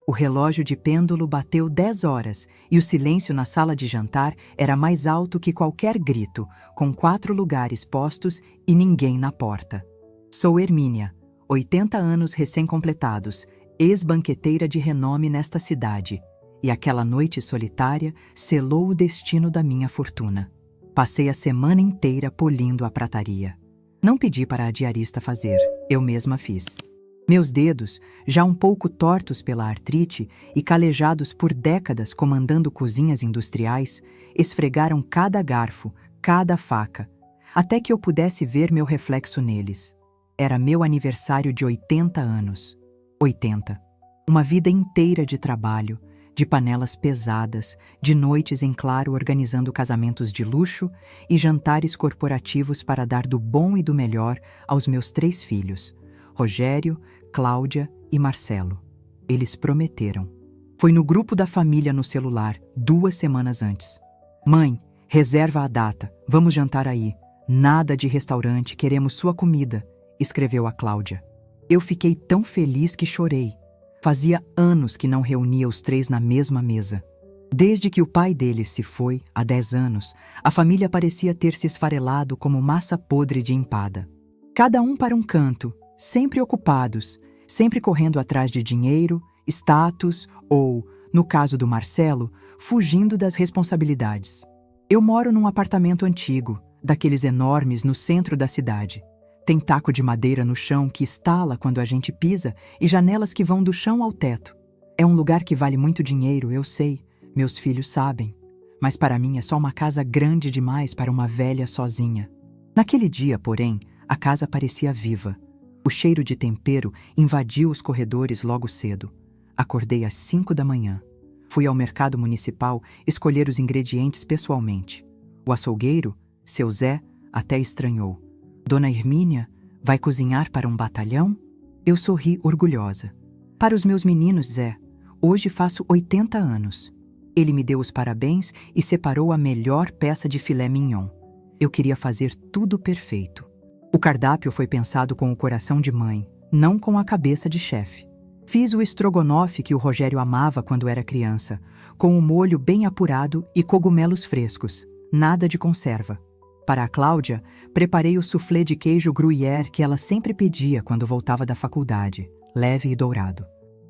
O relógio de pêndulo bateu 10 horas e o silêncio na sala de jantar era mais alto que qualquer grito, com 4 lugares postos e ninguém na porta. Sou Hermínia, 80 anos recém-completados, ex-banqueteira de renome nesta cidade, e aquela noite solitária selou o destino da minha fortuna. Passei a semana inteira polindo a prataria. Não pedi para a diarista fazer, eu mesma fiz. Meus dedos, já um pouco tortos pela artrite e calejados por décadas comandando cozinhas industriais, esfregaram cada garfo, cada faca, até que eu pudesse ver meu reflexo neles. Era meu aniversário de 80 anos. 80. Uma vida inteira de trabalho, de panelas pesadas, de noites em claro organizando casamentos de luxo e jantares corporativos para dar do bom e do melhor aos meus 3 filhos, Rogério, Cláudia e Marcelo. Eles prometeram. Foi no grupo da família no celular, 2 semanas antes. Mãe, reserva a data, vamos jantar aí. Nada de restaurante, queremos sua comida, escreveu a Cláudia. Eu fiquei tão feliz que chorei. Fazia anos que não reunia os 3 na mesma mesa. Desde que o pai deles se foi, há 10 anos, a família parecia ter se esfarelado como massa podre de empada. Cada um para um canto, sempre ocupados, sempre correndo atrás de dinheiro, status ou, no caso do Marcelo, fugindo das responsabilidades. Eu moro num apartamento antigo, daqueles enormes no centro da cidade. Tem taco de madeira no chão que estala quando a gente pisa e janelas que vão do chão ao teto. É um lugar que vale muito dinheiro, eu sei, meus filhos sabem. Mas para mim é só uma casa grande demais para uma velha sozinha. Naquele dia, porém, a casa parecia viva. O cheiro de tempero invadiu os corredores logo cedo. Acordei às 5 da manhã. Fui ao mercado municipal escolher os ingredientes pessoalmente. O açougueiro, seu Zé, até estranhou. Dona Hermínia, vai cozinhar para um batalhão? Eu sorri orgulhosa. Para os meus meninos, Zé, hoje faço 80 anos. Ele me deu os parabéns e separou a melhor peça de filé mignon. Eu queria fazer tudo perfeito. O cardápio foi pensado com o coração de mãe, não com a cabeça de chefe. Fiz o estrogonofe que o Rogério amava quando era criança, com um molho bem apurado e cogumelos frescos, nada de conserva. Para a Cláudia, preparei o soufflé de queijo gruyère que ela sempre pedia quando voltava da faculdade, leve e dourado.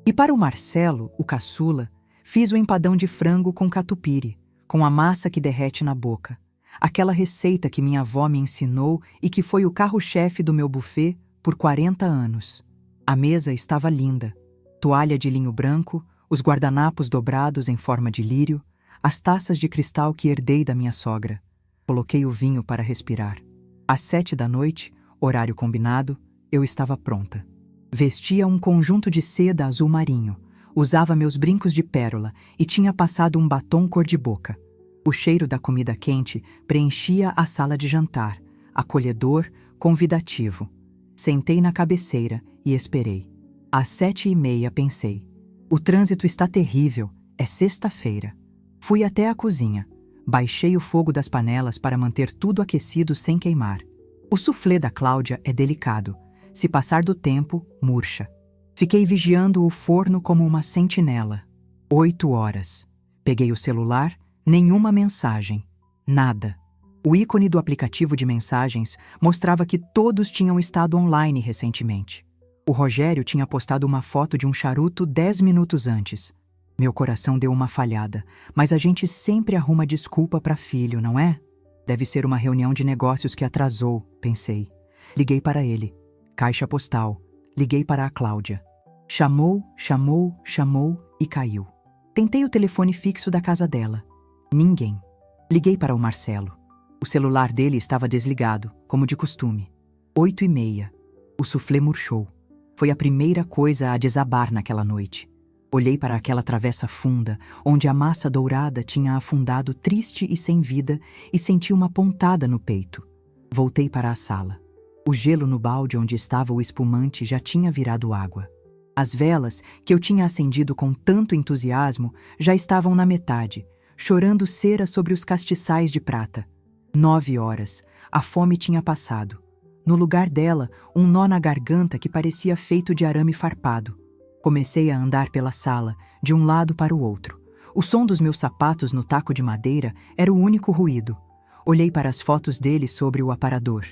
E para o Marcelo, o caçula, fiz o empadão de frango com catupiry, com a massa que derrete na boca. Aquela receita que minha avó me ensinou e que foi o carro-chefe do meu buffet por 40 anos. A mesa estava linda. Toalha de linho branco, os guardanapos dobrados em forma de lírio, as taças de cristal que herdei da minha sogra. Coloquei o vinho para respirar. Às 7 da noite, horário combinado, eu estava pronta. Vestia um conjunto de seda azul marinho, usava meus brincos de pérola e tinha passado um batom cor-de-boca. O cheiro da comida quente preenchia a sala de jantar, acolhedor, convidativo. Sentei na cabeceira e esperei. Às 7h30 pensei, o trânsito está terrível, é sexta-feira. Fui até a cozinha. Baixei o fogo das panelas para manter tudo aquecido sem queimar. O soufflé da Cláudia é delicado. Se passar do tempo, murcha. Fiquei vigiando o forno como uma sentinela. 8 horas. Peguei o celular, nenhuma mensagem. Nada. O ícone do aplicativo de mensagens mostrava que todos tinham estado online recentemente. O Rogério tinha postado uma foto de um charuto 10 minutos antes. Meu coração deu uma falhada, mas a gente sempre arruma desculpa para filho, não é? Deve ser uma reunião de negócios que atrasou, pensei. Liguei para ele. Caixa postal. Liguei para a Cláudia. Chamou, chamou, chamou e caiu. Tentei o telefone fixo da casa dela. Ninguém. Liguei para o Marcelo. O celular dele estava desligado, como de costume. 8h30. O soufflé murchou. Foi a primeira coisa a desabar naquela noite. Olhei para aquela travessa funda, onde a massa dourada tinha afundado triste e sem vida, e senti uma pontada no peito. Voltei para a sala. O gelo no balde onde estava o espumante já tinha virado água. As velas, que eu tinha acendido com tanto entusiasmo, já estavam na metade, chorando cera sobre os castiçais de prata. 9 horas. A fome tinha passado. No lugar dela, um nó na garganta que parecia feito de arame farpado. Comecei a andar pela sala, de um lado para o outro. O som dos meus sapatos no taco de madeira era o único ruído. Olhei para as fotos dele sobre o aparador.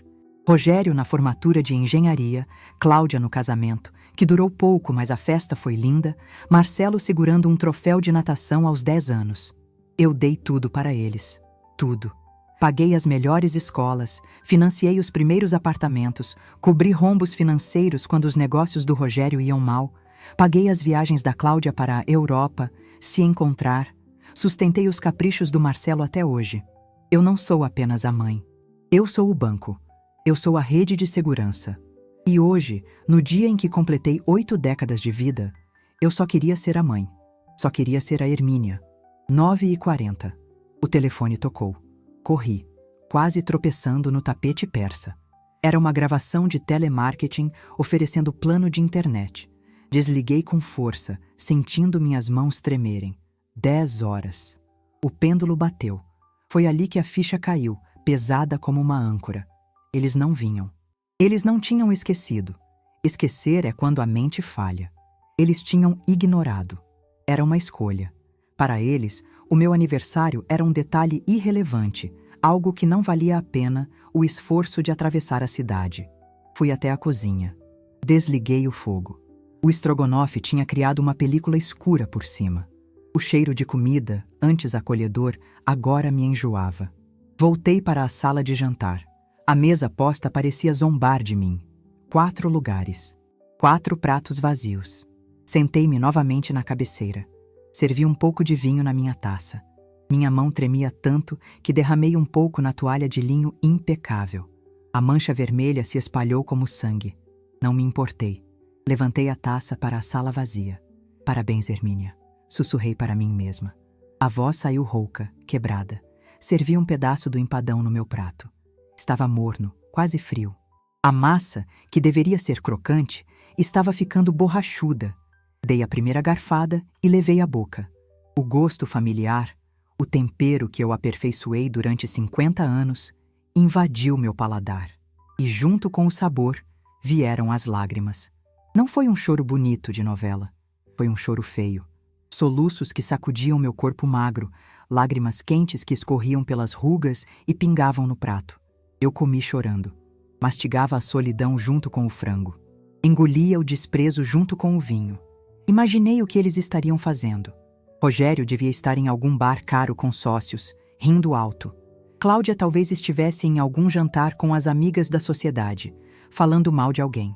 Rogério na formatura de engenharia, Cláudia no casamento, que durou pouco, mas a festa foi linda, Marcelo segurando um troféu de natação aos 10 anos. Eu dei tudo para eles. Tudo. Paguei as melhores escolas, financiei os primeiros apartamentos, cobri rombos financeiros quando os negócios do Rogério iam mal, paguei as viagens da Cláudia para a Europa, se encontrar, sustentei os caprichos do Marcelo até hoje. Eu não sou apenas a mãe. Eu sou o banco. Eu sou a rede de segurança. E hoje, no dia em que completei 8 décadas de vida, eu só queria ser a mãe. Só queria ser a Hermínia. 9h40. O telefone tocou. Corri, quase tropeçando no tapete persa. Era uma gravação de telemarketing oferecendo plano de internet. Desliguei com força, sentindo minhas mãos tremerem. 10 horas. O pêndulo bateu. Foi ali que a ficha caiu, pesada como uma âncora. Eles não vinham. Eles não tinham esquecido. Esquecer é quando a mente falha. Eles tinham ignorado. Era uma escolha. Para eles, o meu aniversário era um detalhe irrelevante, algo que não valia a pena o esforço de atravessar a cidade. Fui até a cozinha. Desliguei o fogo. O estrogonofe tinha criado uma película escura por cima. O cheiro de comida, antes acolhedor, agora me enjoava. Voltei para a sala de jantar. A mesa posta parecia zombar de mim. 4 lugares. 4 pratos vazios. Sentei-me novamente na cabeceira. Servi um pouco de vinho na minha taça. Minha mão tremia tanto que derramei um pouco na toalha de linho impecável. A mancha vermelha se espalhou como sangue. Não me importei. Levantei a taça para a sala vazia. Parabéns, Hermínia. Sussurrei para mim mesma. A voz saiu rouca, quebrada. Servi um pedaço do empadão no meu prato. Estava morno, quase frio. A massa, que deveria ser crocante, estava ficando borrachuda. Dei a primeira garfada e levei à boca. O gosto familiar, o tempero que eu aperfeiçoei durante 50 anos, invadiu meu paladar. E junto com o sabor, vieram as lágrimas. Não foi um choro bonito de novela. Foi um choro feio. Soluços que sacudiam meu corpo magro, lágrimas quentes que escorriam pelas rugas e pingavam no prato. Eu comi chorando. Mastigava a solidão junto com o frango. Engolia o desprezo junto com o vinho. Imaginei o que eles estariam fazendo. Rogério devia estar em algum bar caro com sócios, rindo alto. Cláudia talvez estivesse em algum jantar com as amigas da sociedade, falando mal de alguém.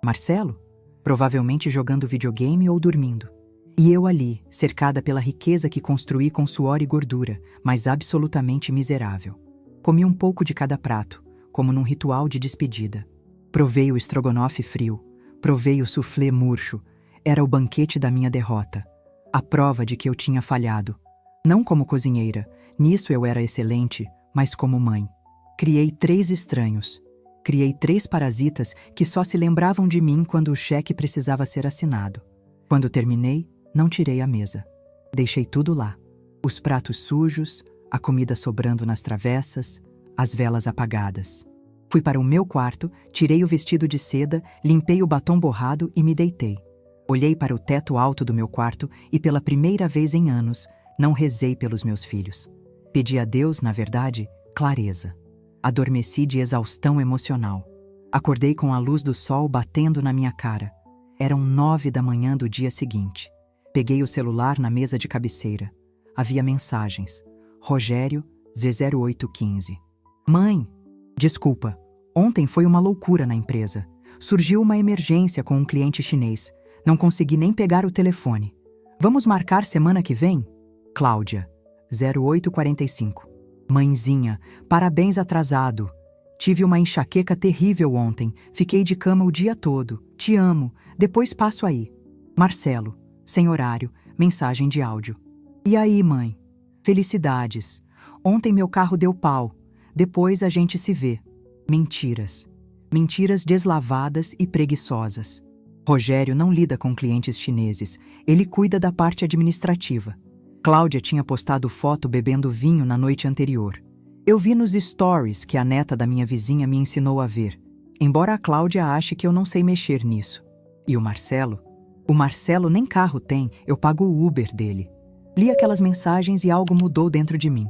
Marcelo? Provavelmente jogando videogame ou dormindo. E eu ali, cercada pela riqueza que construí com suor e gordura, mas absolutamente miserável. Comi um pouco de cada prato, como num ritual de despedida. Provei o estrogonofe frio, provei o soufflé murcho. Era o banquete da minha derrota. A prova de que eu tinha falhado. Não como cozinheira, nisso eu era excelente, mas como mãe. Criei 3 estranhos. Criei 3 parasitas que só se lembravam de mim quando o cheque precisava ser assinado. Quando terminei, não tirei a mesa. Deixei tudo lá. Os pratos sujos, a comida sobrando nas travessas, as velas apagadas. Fui para o meu quarto, tirei o vestido de seda, limpei o batom borrado e me deitei. Olhei para o teto alto do meu quarto e pela primeira vez em anos, não rezei pelos meus filhos. Pedi a Deus, na verdade, clareza. Adormeci de exaustão emocional. Acordei com a luz do sol batendo na minha cara. Eram 9 da manhã do dia seguinte. Peguei o celular na mesa de cabeceira. Havia mensagens. Rogério, Z0815. Mãe, desculpa. Ontem foi uma loucura na empresa. Surgiu uma emergência com um cliente chinês. Não consegui nem pegar o telefone. Vamos marcar semana que vem? Cláudia, 0845. Mãezinha, parabéns atrasado. Tive uma enxaqueca terrível ontem. Fiquei de cama o dia todo. Te amo. Depois passo aí. Marcelo, sem horário, mensagem de áudio. E aí, mãe? Felicidades. Ontem meu carro deu pau. Depois a gente se vê. Mentiras. Mentiras deslavadas e preguiçosas. Rogério não lida com clientes chineses. Ele cuida da parte administrativa. Cláudia tinha postado foto bebendo vinho na noite anterior. Eu vi nos stories que a neta da minha vizinha me ensinou a ver, embora a Cláudia ache que eu não sei mexer nisso. E o Marcelo? O Marcelo nem carro tem, eu pago o Uber dele. Li aquelas mensagens e algo mudou dentro de mim.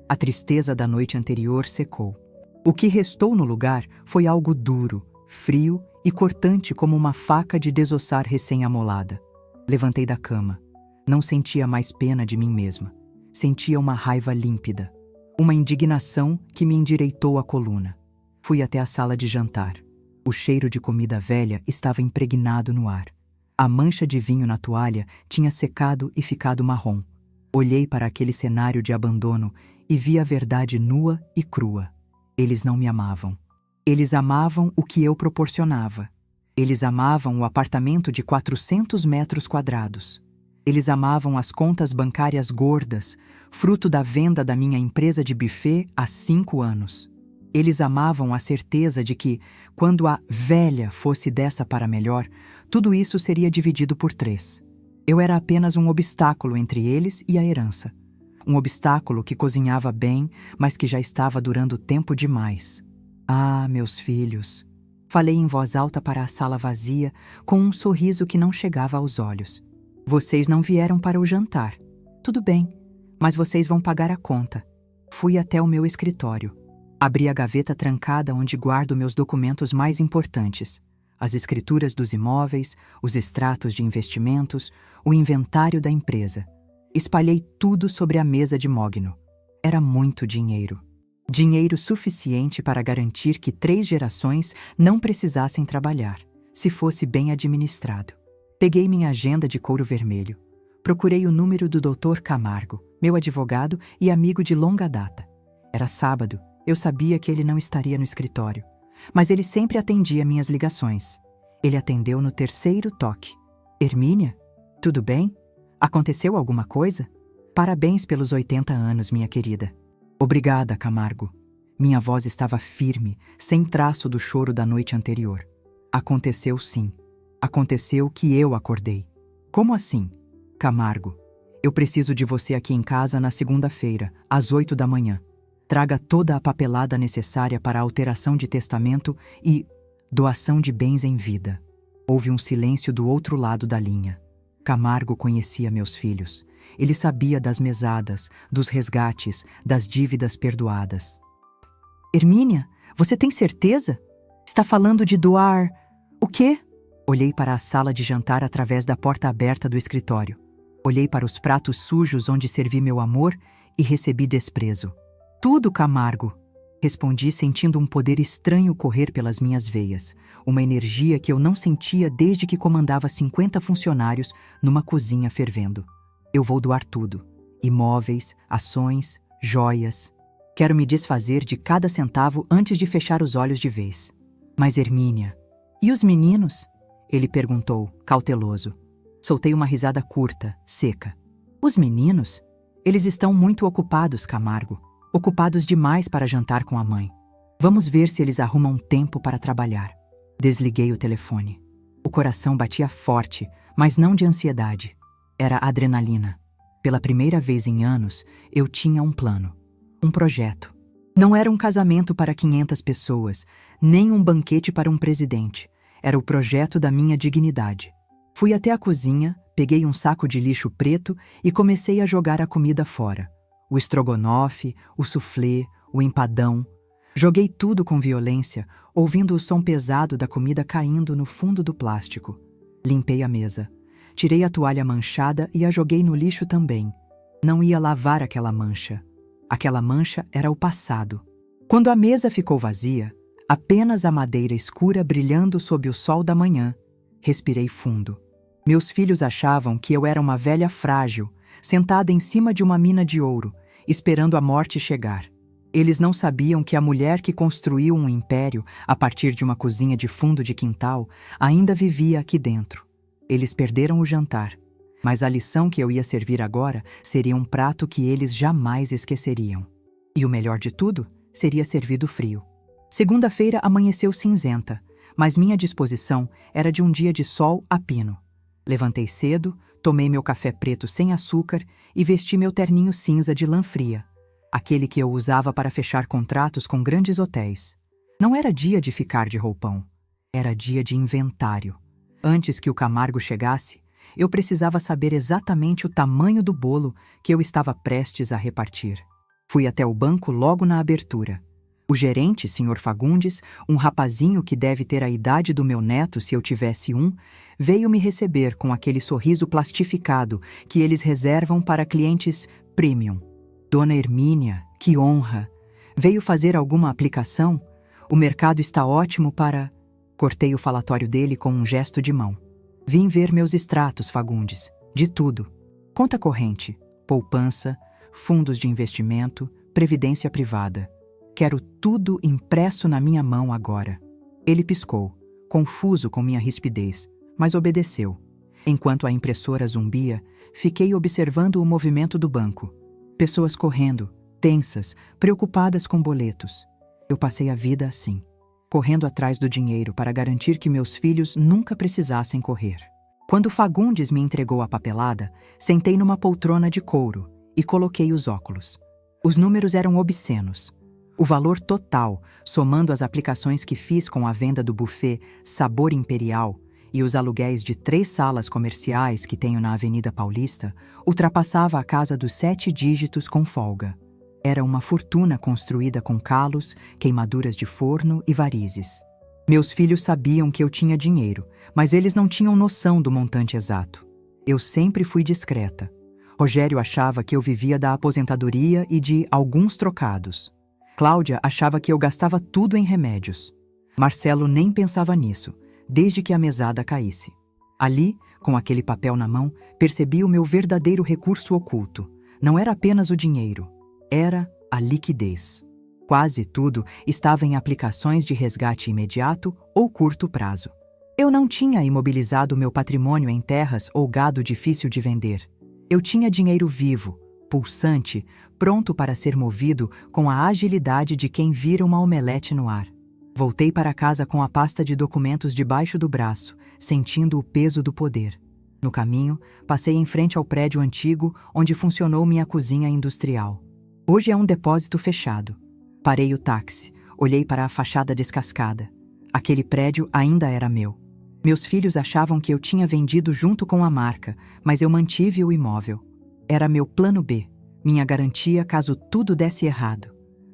A tristeza da noite anterior secou. O que restou no lugar foi algo duro, frio e cortante como uma faca de desossar recém-amolada. Levantei da cama. Não sentia mais pena de mim mesma. Sentia uma raiva límpida. Uma indignação que me endireitou a coluna. Fui até a sala de jantar. O cheiro de comida velha estava impregnado no ar. A mancha de vinho na toalha tinha secado e ficado marrom. Olhei para aquele cenário de abandono e vi a verdade nua e crua. Eles não me amavam. Eles amavam o que eu proporcionava. Eles amavam o apartamento de 400 metros quadrados. Eles amavam as contas bancárias gordas, fruto da venda da minha empresa de buffet há 5 anos. Eles amavam a certeza de que, quando a velha fosse dessa para melhor, tudo isso seria dividido por 3. Eu era apenas um obstáculo entre eles e a herança. Um obstáculo que cozinhava bem, mas que já estava durando tempo demais. Ah, meus filhos! Falei em voz alta para a sala vazia, com um sorriso que não chegava aos olhos. Vocês não vieram para o jantar. Tudo bem, mas vocês vão pagar a conta. Fui até o meu escritório. Abri a gaveta trancada onde guardo meus documentos mais importantes. As escrituras dos imóveis, os extratos de investimentos, o inventário da empresa. Espalhei tudo sobre a mesa de Mogno. Era muito dinheiro. Dinheiro suficiente para garantir que 3 gerações não precisassem trabalhar, se fosse bem administrado. Peguei minha agenda de couro vermelho. Procurei o número do Dr. Camargo, meu advogado e amigo de longa data. Era sábado, eu sabia que ele não estaria no escritório, mas ele sempre atendia minhas ligações. Ele atendeu no 3º toque. Hermínia? Tudo bem? Aconteceu alguma coisa? Parabéns pelos 80 anos, minha querida. Obrigada, Camargo. Minha voz estava firme, sem traço do choro da noite anterior. Aconteceu sim. Aconteceu que eu acordei. Como assim? Camargo, eu preciso de você aqui em casa na segunda-feira, às 8 da manhã. Traga toda a papelada necessária para a alteração de testamento e doação de bens em vida. Houve um silêncio do outro lado da linha. Camargo conhecia meus filhos. Ele sabia das mesadas, dos resgates, das dívidas perdoadas. Hermínia, você tem certeza? Está falando de doar... O quê? Olhei para a sala de jantar através da porta aberta do escritório. Olhei para os pratos sujos onde servi meu amor e recebi desprezo. Tudo, Camargo, respondi sentindo um poder estranho correr pelas minhas veias, uma energia que eu não sentia desde que comandava 50 funcionários numa cozinha fervendo. Eu vou doar tudo. Imóveis, ações, joias. Quero me desfazer de cada centavo antes de fechar os olhos de vez. Mas Hermínia... E os meninos? Ele perguntou, cauteloso. Soltei uma risada curta, seca. Os meninos? Eles estão muito ocupados, Camargo. Ocupados demais para jantar com a mãe. Vamos ver se eles arrumam tempo para trabalhar. Desliguei o telefone. O coração batia forte, mas não de ansiedade. Era adrenalina. Pela primeira vez em anos, eu tinha um plano. Um projeto. Não era um casamento para 500 pessoas, nem um banquete para um presidente. Era o projeto da minha dignidade. Fui até a cozinha, peguei um saco de lixo preto e comecei a jogar a comida fora. O estrogonofe, o soufflé, o empadão. Joguei tudo com violência, ouvindo o som pesado da comida caindo no fundo do plástico. Limpei a mesa. Tirei a toalha manchada e a joguei no lixo também. Não ia lavar aquela mancha. Aquela mancha era o passado. Quando a mesa ficou vazia, apenas a madeira escura brilhando sob o sol da manhã, respirei fundo. Meus filhos achavam que eu era uma velha frágil, sentada em cima de uma mina de ouro, esperando a morte chegar. Eles não sabiam que a mulher que construiu um império a partir de uma cozinha de fundo de quintal ainda vivia aqui dentro. Eles perderam o jantar, mas a lição que eu ia servir agora seria um prato que eles jamais esqueceriam. E o melhor de tudo, seria servido frio. Segunda-feira amanheceu cinzenta, mas minha disposição era de um dia de sol a pino. Levantei cedo, tomei meu café preto sem açúcar e vesti meu terninho cinza de lã fria, aquele que eu usava para fechar contratos com grandes hotéis. Não era dia de ficar de roupão, era dia de inventário. Antes que o Camargo chegasse, Eu precisava saber exatamente o tamanho do bolo que eu estava prestes a repartir. Fui até o banco logo na abertura. O gerente, Sr. Fagundes, um rapazinho que deve ter a idade do meu neto se eu tivesse um, veio me receber com aquele sorriso plastificado que eles reservam para clientes premium. Dona Hermínia, que honra! Veio fazer alguma aplicação? O mercado está ótimo para... Cortei o falatório dele com um gesto de mão. Vim ver meus extratos, Fagundes. De tudo. Conta corrente, poupança, fundos de investimento, previdência privada. Quero tudo impresso na minha mão agora. Ele piscou, confuso com minha rispidez, mas obedeceu. Enquanto a impressora zumbia, fiquei observando o movimento do banco. Pessoas correndo, tensas, preocupadas com boletos. Eu passei a vida assim, correndo atrás do dinheiro para garantir que meus filhos nunca precisassem correr. Quando Fagundes me entregou a papelada, sentei numa poltrona de couro e coloquei os óculos. Os números eram obscenos. O valor total, somando as aplicações que fiz com a venda do buffet Sabor Imperial e os aluguéis de 3 salas comerciais que tenho na Avenida Paulista, ultrapassava a casa dos 7 dígitos com folga. Era uma fortuna construída com calos, queimaduras de forno e varizes. Meus filhos sabiam que eu tinha dinheiro, mas eles não tinham noção do montante exato. Eu sempre fui discreta. Rogério achava que eu vivia da aposentadoria e de alguns trocados. Cláudia achava que eu gastava tudo em remédios. Marcelo nem pensava nisso, desde que a mesada caísse. Ali, com aquele papel na mão, percebi o meu verdadeiro recurso oculto. Não era apenas o dinheiro, era a liquidez. Quase tudo estava em aplicações de resgate imediato ou curto prazo. Eu não tinha imobilizado meu patrimônio em terras ou gado difícil de vender. Eu tinha dinheiro vivo, pulsante, pronto para ser movido com a agilidade de quem vira uma omelete no ar. Voltei para casa com a pasta de documentos debaixo do braço, sentindo o peso do poder. No caminho, passei em frente ao prédio antigo onde funcionou minha cozinha industrial. Hoje é um depósito fechado. Parei o táxi, olhei para a fachada descascada. Aquele prédio ainda era meu. Meus filhos achavam que eu tinha vendido junto com a marca, mas eu mantive o imóvel. Era meu plano B, minha garantia caso tudo desse errado.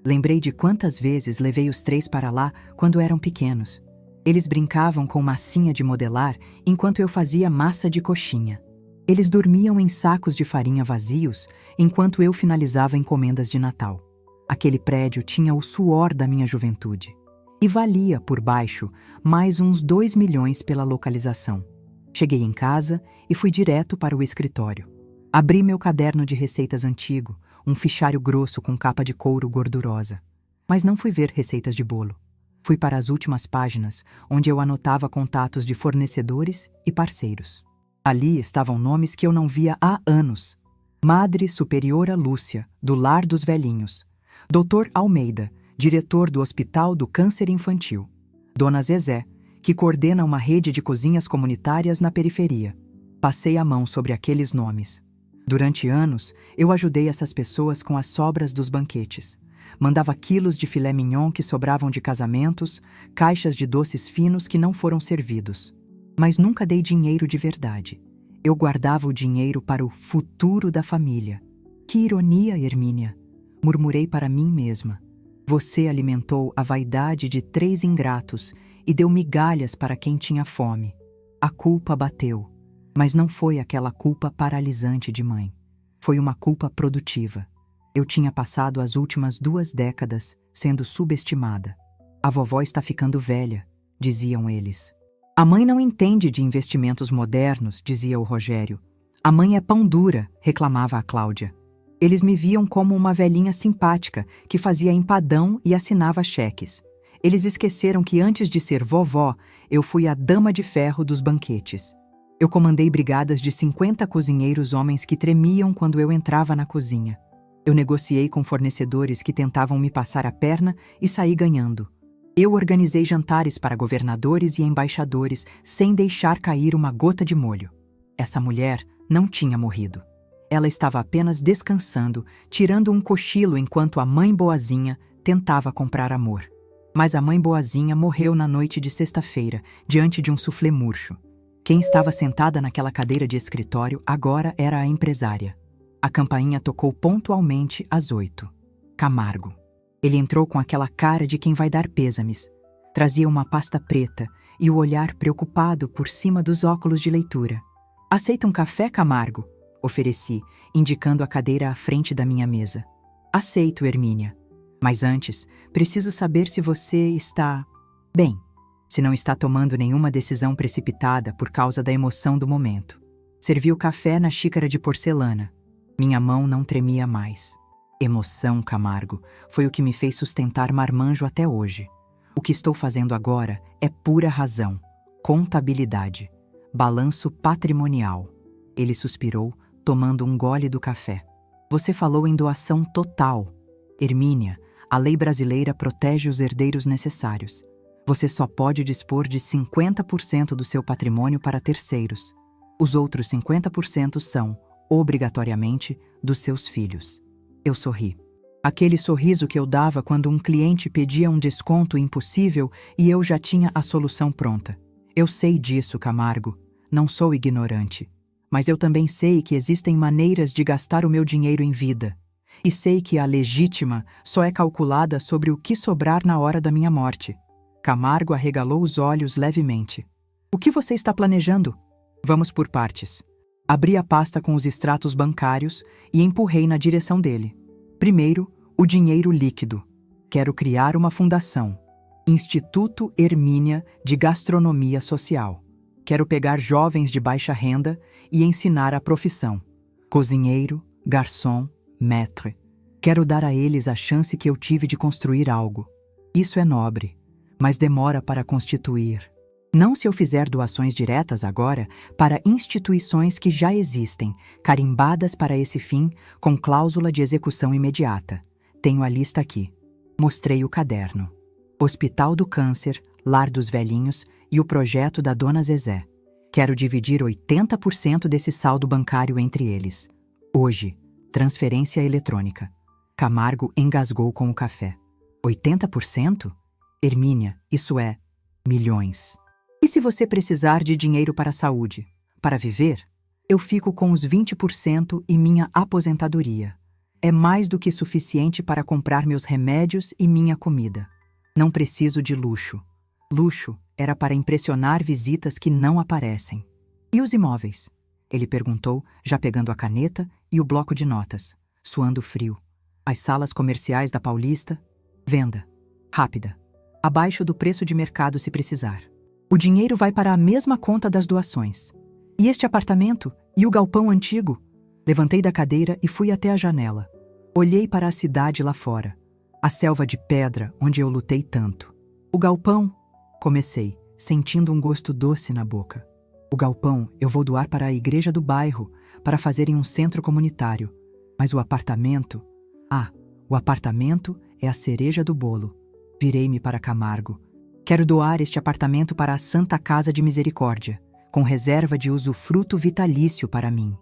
Lembrei de quantas vezes levei os 3 para lá quando eram pequenos. Eles brincavam com massinha de modelar enquanto eu fazia massa de coxinha. Eles dormiam em sacos de farinha vazios enquanto eu finalizava encomendas de Natal. Aquele prédio tinha o suor da minha juventude. E valia, por baixo, mais uns 2 milhões pela localização. Cheguei em casa e fui direto para o escritório. Abri meu caderno de receitas antigo, um fichário grosso com capa de couro gordurosa. Mas não fui ver receitas de bolo. Fui para as últimas páginas, onde eu anotava contatos de fornecedores e parceiros. Ali estavam nomes que eu não via há anos. Madre Superiora Lúcia, do Lar dos Velhinhos. Dr. Almeida, diretor do Hospital do Câncer Infantil. Dona Zezé, que coordena uma rede de cozinhas comunitárias na periferia. Passei a mão sobre aqueles nomes. Durante anos, eu ajudei essas pessoas com as sobras dos banquetes. Mandava quilos de filé mignon que sobravam de casamentos, caixas de doces finos que não foram servidos. Mas nunca dei dinheiro de verdade. Eu guardava o dinheiro para o futuro da família. Que ironia, Hermínia! Murmurei para mim mesma. Você alimentou a vaidade de 3 ingratos e deu migalhas para quem tinha fome. A culpa bateu. Mas não foi aquela culpa paralisante de mãe. Foi uma culpa produtiva. Eu tinha passado as últimas 2 décadas sendo subestimada. A vovó está ficando velha, diziam eles. A mãe não entende de investimentos modernos, dizia o Rogério. A mãe é pão dura, reclamava a Cláudia. Eles me viam como uma velhinha simpática que fazia empadão e assinava cheques. Eles esqueceram que antes de ser vovó, eu fui a dama de ferro dos banquetes. Eu comandei brigadas de 50 cozinheiros homens que tremiam quando eu entrava na cozinha. Eu negociei com fornecedores que tentavam me passar a perna e saí ganhando. Eu organizei jantares para governadores e embaixadores sem deixar cair uma gota de molho. Essa mulher não tinha morrido. Ela estava apenas descansando, tirando um cochilo enquanto a mãe boazinha tentava comprar amor. Mas a mãe boazinha morreu na noite de sexta-feira, diante de um suflê murcho. Quem estava sentada naquela cadeira de escritório agora era a empresária. A campainha tocou pontualmente às 8. Camargo. Ele entrou com aquela cara de quem vai dar pêsames. Trazia uma pasta preta e o olhar preocupado por cima dos óculos de leitura. Aceita um café, Camargo? Ofereci, indicando a cadeira à frente da minha mesa. Aceito, Hermínia. Mas antes, preciso saber se você está bem. Se não está tomando nenhuma decisão precipitada por causa da emoção do momento. Servi o café na xícara de porcelana. Minha mão não tremia mais. Emoção, Camargo, foi o que me fez sustentar marmanjo até hoje. O que estou fazendo agora é pura razão, contabilidade, balanço patrimonial. Ele suspirou, tomando um gole do café. Você falou em doação total. Hermínia, a lei brasileira protege os herdeiros necessários. Você só pode dispor de 50% do seu patrimônio para terceiros. Os outros 50% são, obrigatoriamente, dos seus filhos. Eu sorri. Aquele sorriso que eu dava quando um cliente pedia um desconto impossível e eu já tinha a solução pronta. Eu sei disso, Camargo. Não sou ignorante. Mas eu também sei que existem maneiras de gastar o meu dinheiro em vida. E sei que a legítima só é calculada sobre o que sobrar na hora da minha morte. Camargo arregalou os olhos levemente. O que você está planejando? Vamos por partes. Abri a pasta com os extratos bancários e empurrei na direção dele. Primeiro, o dinheiro líquido. Quero criar uma fundação. Instituto Hermínia de Gastronomia Social. Quero pegar jovens de baixa renda e ensinar a profissão. Cozinheiro, garçom, maître. Quero dar a eles a chance que eu tive de construir algo. Isso é nobre, mas demora para constituir. Não se eu fizer doações diretas agora para instituições que já existem, carimbadas para esse fim, com cláusula de execução imediata. Tenho a lista aqui. Mostrei o caderno. Hospital do Câncer, Lar dos Velhinhos e o projeto da Dona Zezé. Quero dividir 80% desse saldo bancário entre eles. Hoje, transferência eletrônica. Camargo engasgou com o café. 80%? Hermínia, isso é milhões. E se você precisar de dinheiro para a saúde, para viver? Eu fico com os 20% e minha aposentadoria. É mais do que suficiente para comprar meus remédios e minha comida. Não preciso de luxo. Luxo era para impressionar visitas que não aparecem. E os imóveis? Ele perguntou, já pegando a caneta e o bloco de notas, suando frio. As salas comerciais da Paulista? Venda. Rápida. Abaixo do preço de mercado se precisar. O dinheiro vai para a mesma conta das doações. E este apartamento? E o galpão antigo? Levantei da cadeira e fui até a janela. Olhei para a cidade lá fora. A selva de pedra onde eu lutei tanto. O galpão? Comecei, sentindo um gosto doce na boca. O galpão eu vou doar para a igreja do bairro, para fazerem um centro comunitário. Mas o apartamento? O apartamento é a cereja do bolo. Virei-me para Camargo. Quero doar este apartamento para a Santa Casa de Misericórdia, com reserva de usufruto vitalício para mim.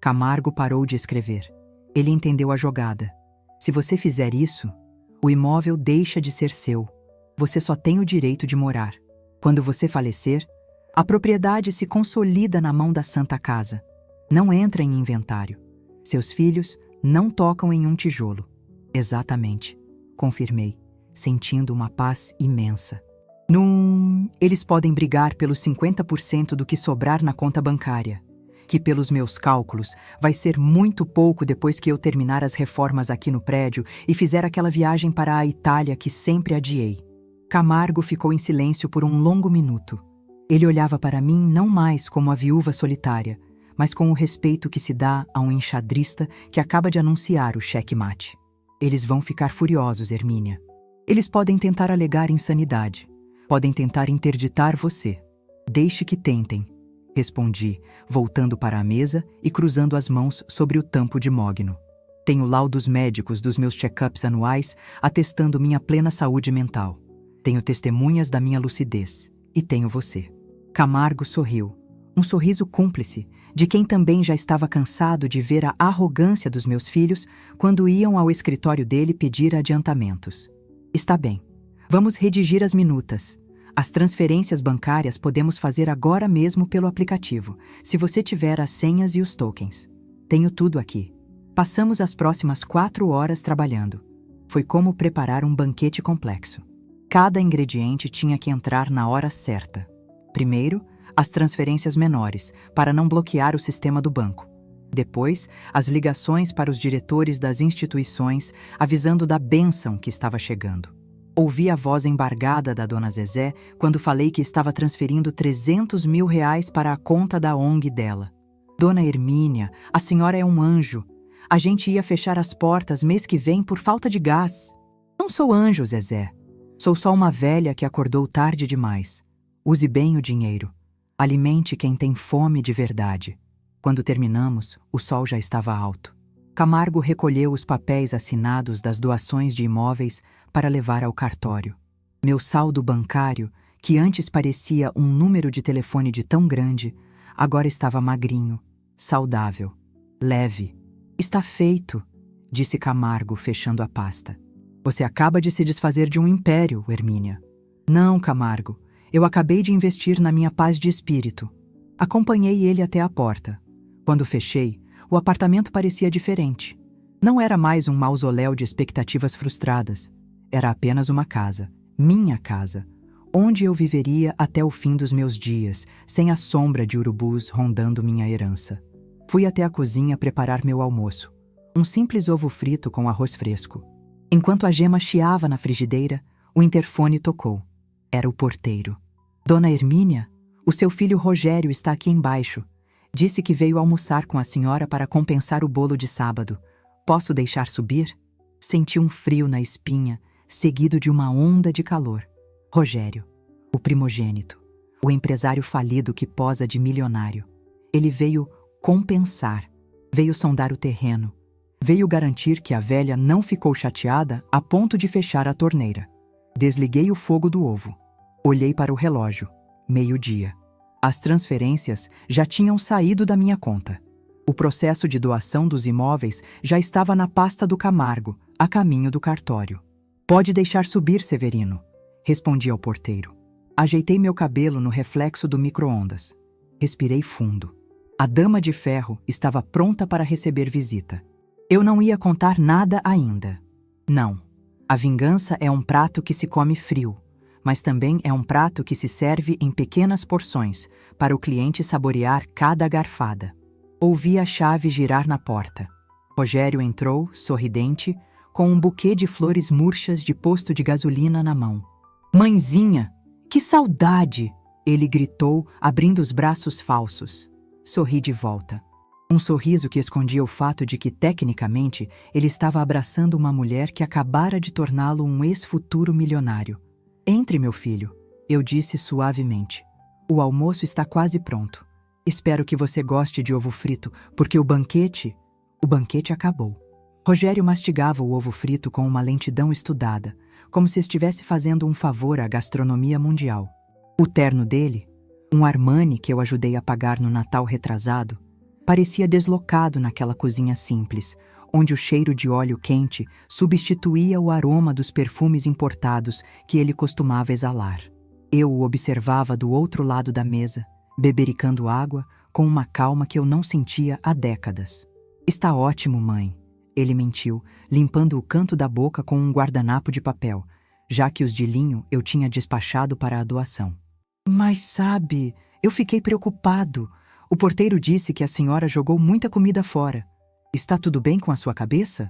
Camargo parou de escrever. Ele entendeu a jogada. Se você fizer isso, o imóvel deixa de ser seu. Você só tem o direito de morar. Quando você falecer, a propriedade se consolida na mão da Santa Casa. Não entra em inventário. Seus filhos não tocam em um tijolo. Exatamente, confirmei, sentindo uma paz imensa. Eles podem brigar pelos 50% do que sobrar na conta bancária, que pelos meus cálculos vai ser muito pouco depois que eu terminar as reformas aqui no prédio e fizer aquela viagem para a Itália que sempre adiei. Camargo ficou em silêncio por um longo minuto. Ele olhava para mim não mais como a viúva solitária, mas com o respeito que se dá a um enxadrista que acaba de anunciar o cheque-mate. Eles vão ficar furiosos, Hermínia. Eles podem tentar alegar insanidade. Podem tentar interditar você. Deixe que tentem, respondi, voltando para a mesa e cruzando as mãos sobre o tampo de mogno. Tenho laudos médicos dos meus check-ups anuais atestando minha plena saúde mental. Tenho testemunhas da minha lucidez. E tenho você. Camargo sorriu. Um sorriso cúmplice, de quem também já estava cansado de ver a arrogância dos meus filhos quando iam ao escritório dele pedir adiantamentos. Está bem. Vamos redigir as minutas. As transferências bancárias podemos fazer agora mesmo pelo aplicativo, se você tiver as senhas e os tokens. Tenho tudo aqui. Passamos as próximas 4 horas trabalhando. Foi como preparar um banquete complexo. Cada ingrediente tinha que entrar na hora certa. Primeiro, as transferências menores, para não bloquear o sistema do banco. Depois, as ligações para os diretores das instituições, avisando da bênção que estava chegando. Ouvi a voz embargada da dona Zezé quando falei que estava transferindo 300 mil reais para a conta da ONG dela. Dona Hermínia, a senhora é um anjo. A gente ia fechar as portas mês que vem por falta de gás. Não sou anjo, Zezé. Sou só uma velha que acordou tarde demais. Use bem o dinheiro. Alimente quem tem fome de verdade. Quando terminamos, o sol já estava alto. Camargo recolheu os papéis assinados das doações de imóveis para levar ao cartório. Meu saldo bancário, que antes parecia um número de telefone de tão grande, agora estava magrinho, saudável, leve. Está feito, disse Camargo, fechando a pasta. Você acaba de se desfazer de um império, Hermínia. Não, Camargo, eu acabei de investir na minha paz de espírito. Acompanhei ele até a porta. Quando fechei, o apartamento parecia diferente. Não era mais um mausoléu de expectativas frustradas. Era apenas uma casa, minha casa, onde eu viveria até o fim dos meus dias, sem a sombra de urubus rondando minha herança. Fui até a cozinha preparar meu almoço. Um simples ovo frito com arroz fresco. Enquanto a gema chiava na frigideira, o interfone tocou. Era o porteiro. Dona Hermínia, o seu filho Rogério está aqui embaixo. Disse que veio almoçar com a senhora para compensar o bolo de sábado. Posso deixar subir? Senti um frio na espinha, seguido de uma onda de calor. Rogério, o primogênito, o empresário falido que posa de milionário. Ele veio compensar, veio sondar o terreno, veio garantir que a velha não ficou chateada a ponto de fechar a torneira. Desliguei o fogo do ovo. Olhei para o relógio. 12:00. As transferências já tinham saído da minha conta. O processo de doação dos imóveis já estava na pasta do Camargo, a caminho do cartório. Pode deixar subir, Severino, respondi ao porteiro. Ajeitei meu cabelo no reflexo do micro-ondas. Respirei fundo. A dama de ferro estava pronta para receber visita. Eu não ia contar nada ainda. Não. A vingança é um prato que se come frio, mas também é um prato que se serve em pequenas porções, para o cliente saborear cada garfada. Ouvi a chave girar na porta. Rogério entrou, sorridente, com um buquê de flores murchas de posto de gasolina na mão. Mãezinha, que saudade! Ele gritou, abrindo os braços falsos. Sorri de volta. Um sorriso que escondia o fato de que, tecnicamente, ele estava abraçando uma mulher que acabara de torná-lo um ex-futuro milionário. Entre, meu filho, eu disse suavemente. O almoço está quase pronto. Espero que você goste de ovo frito, porque o banquete acabou. Rogério mastigava o ovo frito com uma lentidão estudada, como se estivesse fazendo um favor à gastronomia mundial. O terno dele, um Armani que eu ajudei a pagar no Natal retrasado, parecia deslocado naquela cozinha simples, onde o cheiro de óleo quente substituía o aroma dos perfumes importados que ele costumava exalar. Eu o observava do outro lado da mesa, bebericando água com uma calma que eu não sentia há décadas. Está ótimo, mãe, ele mentiu, limpando o canto da boca com um guardanapo de papel, já que os de linho eu tinha despachado para a doação. Mas sabe, eu fiquei preocupado. O porteiro disse que a senhora jogou muita comida fora. Está tudo bem com a sua cabeça?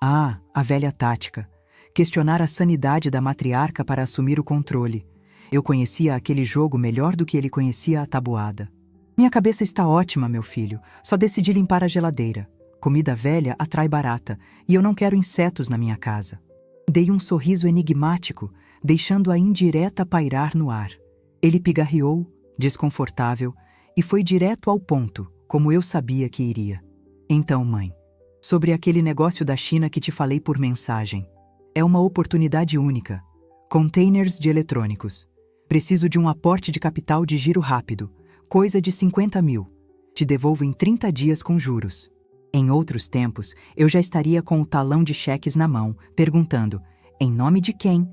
Ah, a velha tática. Questionar a sanidade da matriarca para assumir o controle. Eu conhecia aquele jogo melhor do que ele conhecia a tabuada. Minha cabeça está ótima, meu filho. Só decidi limpar a geladeira. Comida velha atrai barata, e eu não quero insetos na minha casa. Dei um sorriso enigmático, deixando a indireta pairar no ar. Ele pigarreou, desconfortável, e foi direto ao ponto, como eu sabia que iria. Então, mãe, sobre aquele negócio da China que te falei por mensagem. É uma oportunidade única. Containers de eletrônicos. Preciso de um aporte de capital de giro rápido, coisa de 50 mil. Te devolvo em 30 dias com juros. Em outros tempos, eu já estaria com o talão de cheques na mão, perguntando, em nome de quem?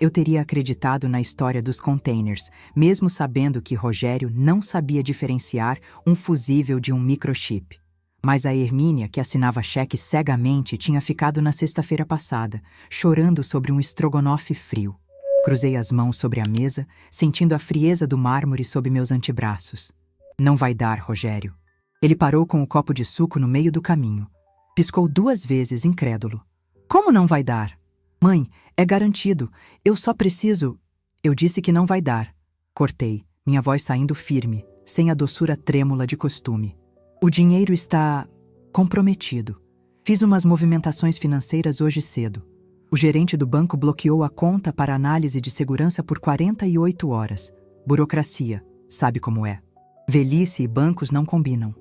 Eu teria acreditado na história dos containers, mesmo sabendo que Rogério não sabia diferenciar um fusível de um microchip. Mas a Hermínia, que assinava cheques cegamente, tinha ficado na sexta-feira passada, chorando sobre um estrogonofe frio. Cruzei as mãos sobre a mesa, sentindo a frieza do mármore sob meus antebraços. Não vai dar, Rogério. Ele parou com o copo de suco no meio do caminho. Piscou 2 vezes, incrédulo. Como não vai dar? Mãe, é garantido. Eu só preciso... Eu disse que não vai dar. Cortei, minha voz saindo firme, sem a doçura trêmula de costume. O dinheiro está... comprometido. Fiz umas movimentações financeiras hoje cedo. O gerente do banco bloqueou a conta para análise de segurança por 48 horas. Burocracia, sabe como é. Velhice e bancos não combinam.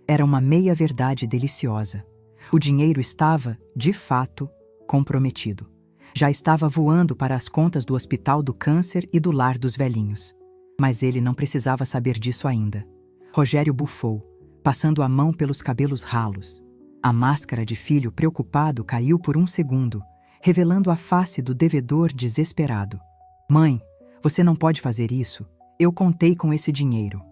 Era uma meia-verdade deliciosa. O dinheiro estava, de fato, comprometido. Já estava voando para as contas do Hospital do Câncer e do Lar dos Velhinhos. Mas ele não precisava saber disso ainda. Rogério bufou, passando a mão pelos cabelos ralos. A máscara de filho preocupado caiu por um segundo, revelando a face do devedor desesperado. Mãe, você não pode fazer isso. Eu contei com esse dinheiro.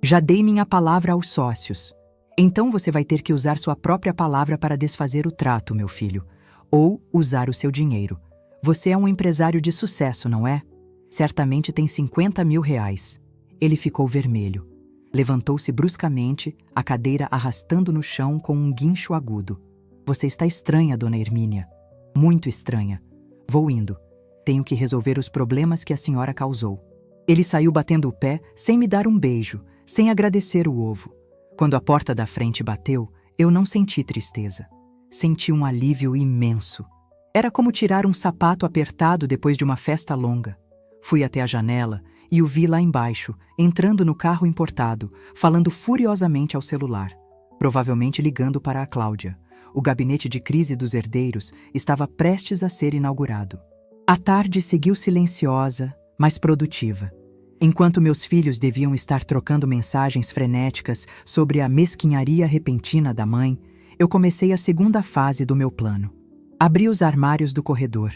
Já dei minha palavra aos sócios. Então você vai ter que usar sua própria palavra para desfazer o trato, meu filho. Ou usar o seu dinheiro. Você é um empresário de sucesso, não é? Certamente tem 50 mil reais. Ele ficou vermelho. Levantou-se bruscamente, a cadeira arrastando no chão com um guincho agudo. Você está estranha, dona Hermínia. Muito estranha. Vou indo. Tenho que resolver os problemas que a senhora causou. Ele saiu batendo o pé, sem me dar um beijo, sem agradecer o ovo. Quando a porta da frente bateu, eu não senti tristeza. Senti um alívio imenso. Era como tirar um sapato apertado depois de uma festa longa. Fui até a janela e o vi lá embaixo, entrando no carro importado, falando furiosamente ao celular. Provavelmente ligando para a Cláudia. O gabinete de crise dos herdeiros estava prestes a ser inaugurado. A tarde seguiu silenciosa, mas produtiva. Enquanto meus filhos deviam estar trocando mensagens frenéticas sobre a mesquinharia repentina da mãe, eu comecei a segunda fase do meu plano. Abri os armários do corredor.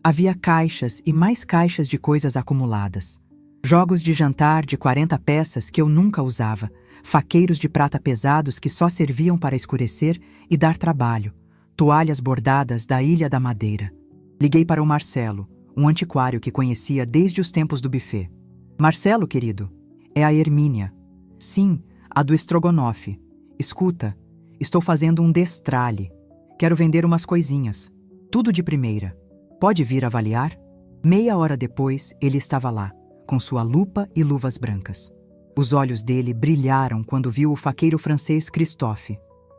Havia caixas e mais caixas de coisas acumuladas. Jogos de jantar de 40 peças que eu nunca usava, faqueiros de prata pesados que só serviam para escurecer e dar trabalho, toalhas bordadas da Ilha da Madeira. Liguei para o Marcelo, um antiquário que conhecia desde os tempos do buffet. Marcelo, querido, é a Hermínia. Sim, a do estrogonofe. Escuta, estou fazendo um destralhe. Quero vender umas coisinhas. Tudo de primeira. Pode vir avaliar? Meia hora depois, ele estava lá, com sua lupa e luvas brancas. Os olhos dele brilharam quando viu o faqueiro francês Christophe.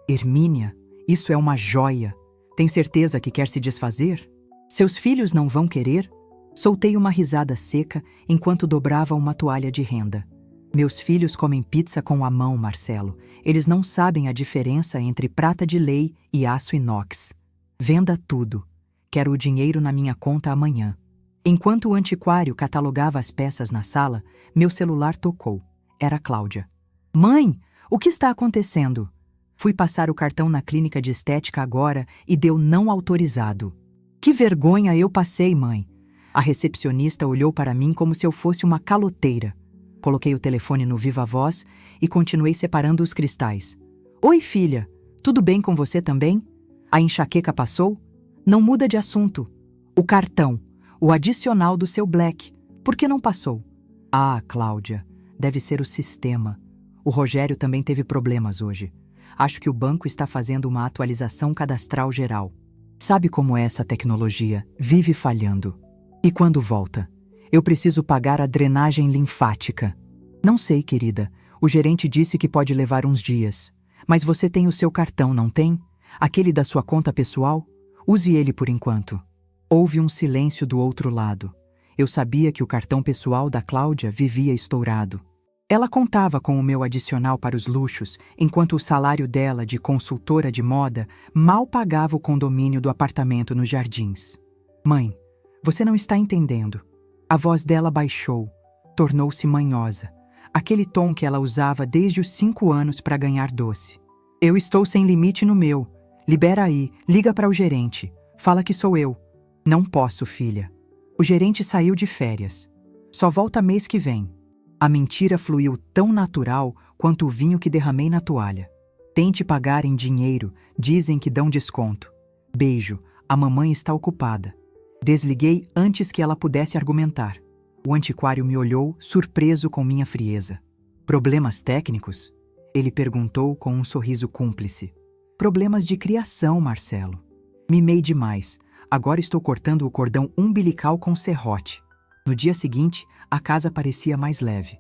Hermínia, isso é uma joia. Tem certeza que quer se desfazer? Seus filhos não vão querer? Soltei uma risada seca enquanto dobrava uma toalha de renda. Meus filhos comem pizza com a mão, Marcelo. Eles não sabem a diferença entre prata de lei e aço inox. Venda tudo. Quero o dinheiro na minha conta amanhã. Enquanto o antiquário catalogava as peças na sala, meu celular tocou. Era Cláudia. Mãe, o que está acontecendo? Fui passar o cartão na clínica de estética agora e deu não autorizado. Que vergonha eu passei, mãe. A recepcionista olhou para mim como se eu fosse uma caloteira. Coloquei o telefone no viva voz e continuei separando os cristais. Oi, filha. Tudo bem com você também? A enxaqueca passou? Não muda de assunto. O cartão, o adicional do seu Black. Por que não passou? Ah, Cláudia, deve ser o sistema. O Rogério também teve problemas hoje. Acho que o banco está fazendo uma atualização cadastral geral. Sabe como é essa tecnologia? Vive falhando. E quando volta? Eu preciso pagar a drenagem linfática. Não sei, querida. O gerente disse que pode levar uns dias. Mas você tem o seu cartão, não tem? Aquele da sua conta pessoal? Use ele por enquanto. Houve um silêncio do outro lado. Eu sabia que o cartão pessoal da Cláudia vivia estourado. Ela contava com o meu adicional para os luxos, enquanto o salário dela de consultora de moda mal pagava o condomínio do apartamento nos Jardins. Mãe, você não está entendendo. A voz dela baixou, tornou-se manhosa, aquele tom que ela usava desde os 5 anos para ganhar doce. Eu estou sem limite no meu. Libera aí, liga para o gerente. Fala que sou eu. Não posso, filha. O gerente saiu de férias. Só volta mês que vem. A mentira fluiu tão natural quanto o vinho que derramei na toalha. Tente pagar em dinheiro, dizem que dão desconto. Beijo, a mamãe está ocupada. Desliguei antes que ela pudesse argumentar. O antiquário me olhou, surpreso com minha frieza. Problemas técnicos? Ele perguntou com um sorriso cúmplice. Problemas de criação, Marcelo. Mimei demais. Agora estou cortando o cordão umbilical com serrote. No dia seguinte, a casa parecia mais leve.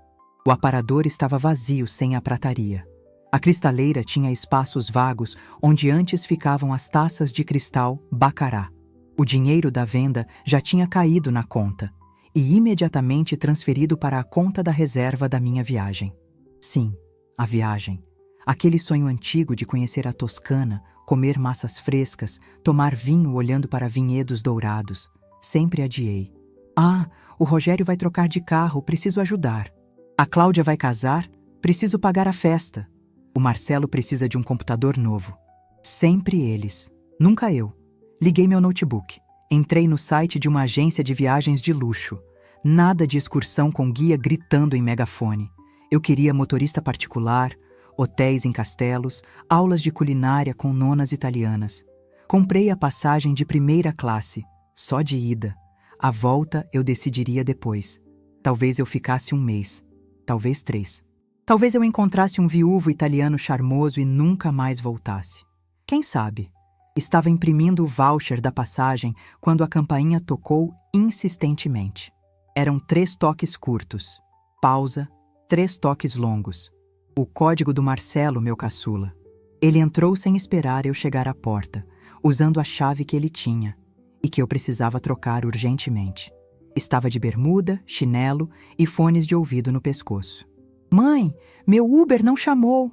O aparador estava vazio sem a prataria. A cristaleira tinha espaços vagos onde antes ficavam as taças de cristal Baccarat. O dinheiro da venda já tinha caído na conta e imediatamente transferido para a conta da reserva da minha viagem. Sim, a viagem. Aquele sonho antigo de conhecer a Toscana, comer massas frescas, tomar vinho olhando para vinhedos dourados. Sempre adiei. Ah, o Rogério vai trocar de carro, preciso ajudar. A Cláudia vai casar, preciso pagar a festa. O Marcelo precisa de um computador novo. Sempre eles, nunca eu. Liguei meu notebook. Entrei no site de uma agência de viagens de luxo. Nada de excursão com guia gritando em megafone. Eu queria motorista particular, hotéis em castelos, aulas de culinária com nonas italianas. Comprei a passagem de primeira classe, só de ida. A volta eu decidiria depois. Talvez eu ficasse um mês, talvez 3. Talvez eu encontrasse um viúvo italiano charmoso e nunca mais voltasse. Quem sabe? Estava imprimindo o voucher da passagem quando a campainha tocou insistentemente. Eram 3 toques curtos. Pausa, 3 toques longos. O código do Marcelo, meu caçula. Ele entrou sem esperar eu chegar à porta, usando a chave que ele tinha e que eu precisava trocar urgentemente. Estava de bermuda, chinelo e fones de ouvido no pescoço. Mãe, meu Uber não chamou.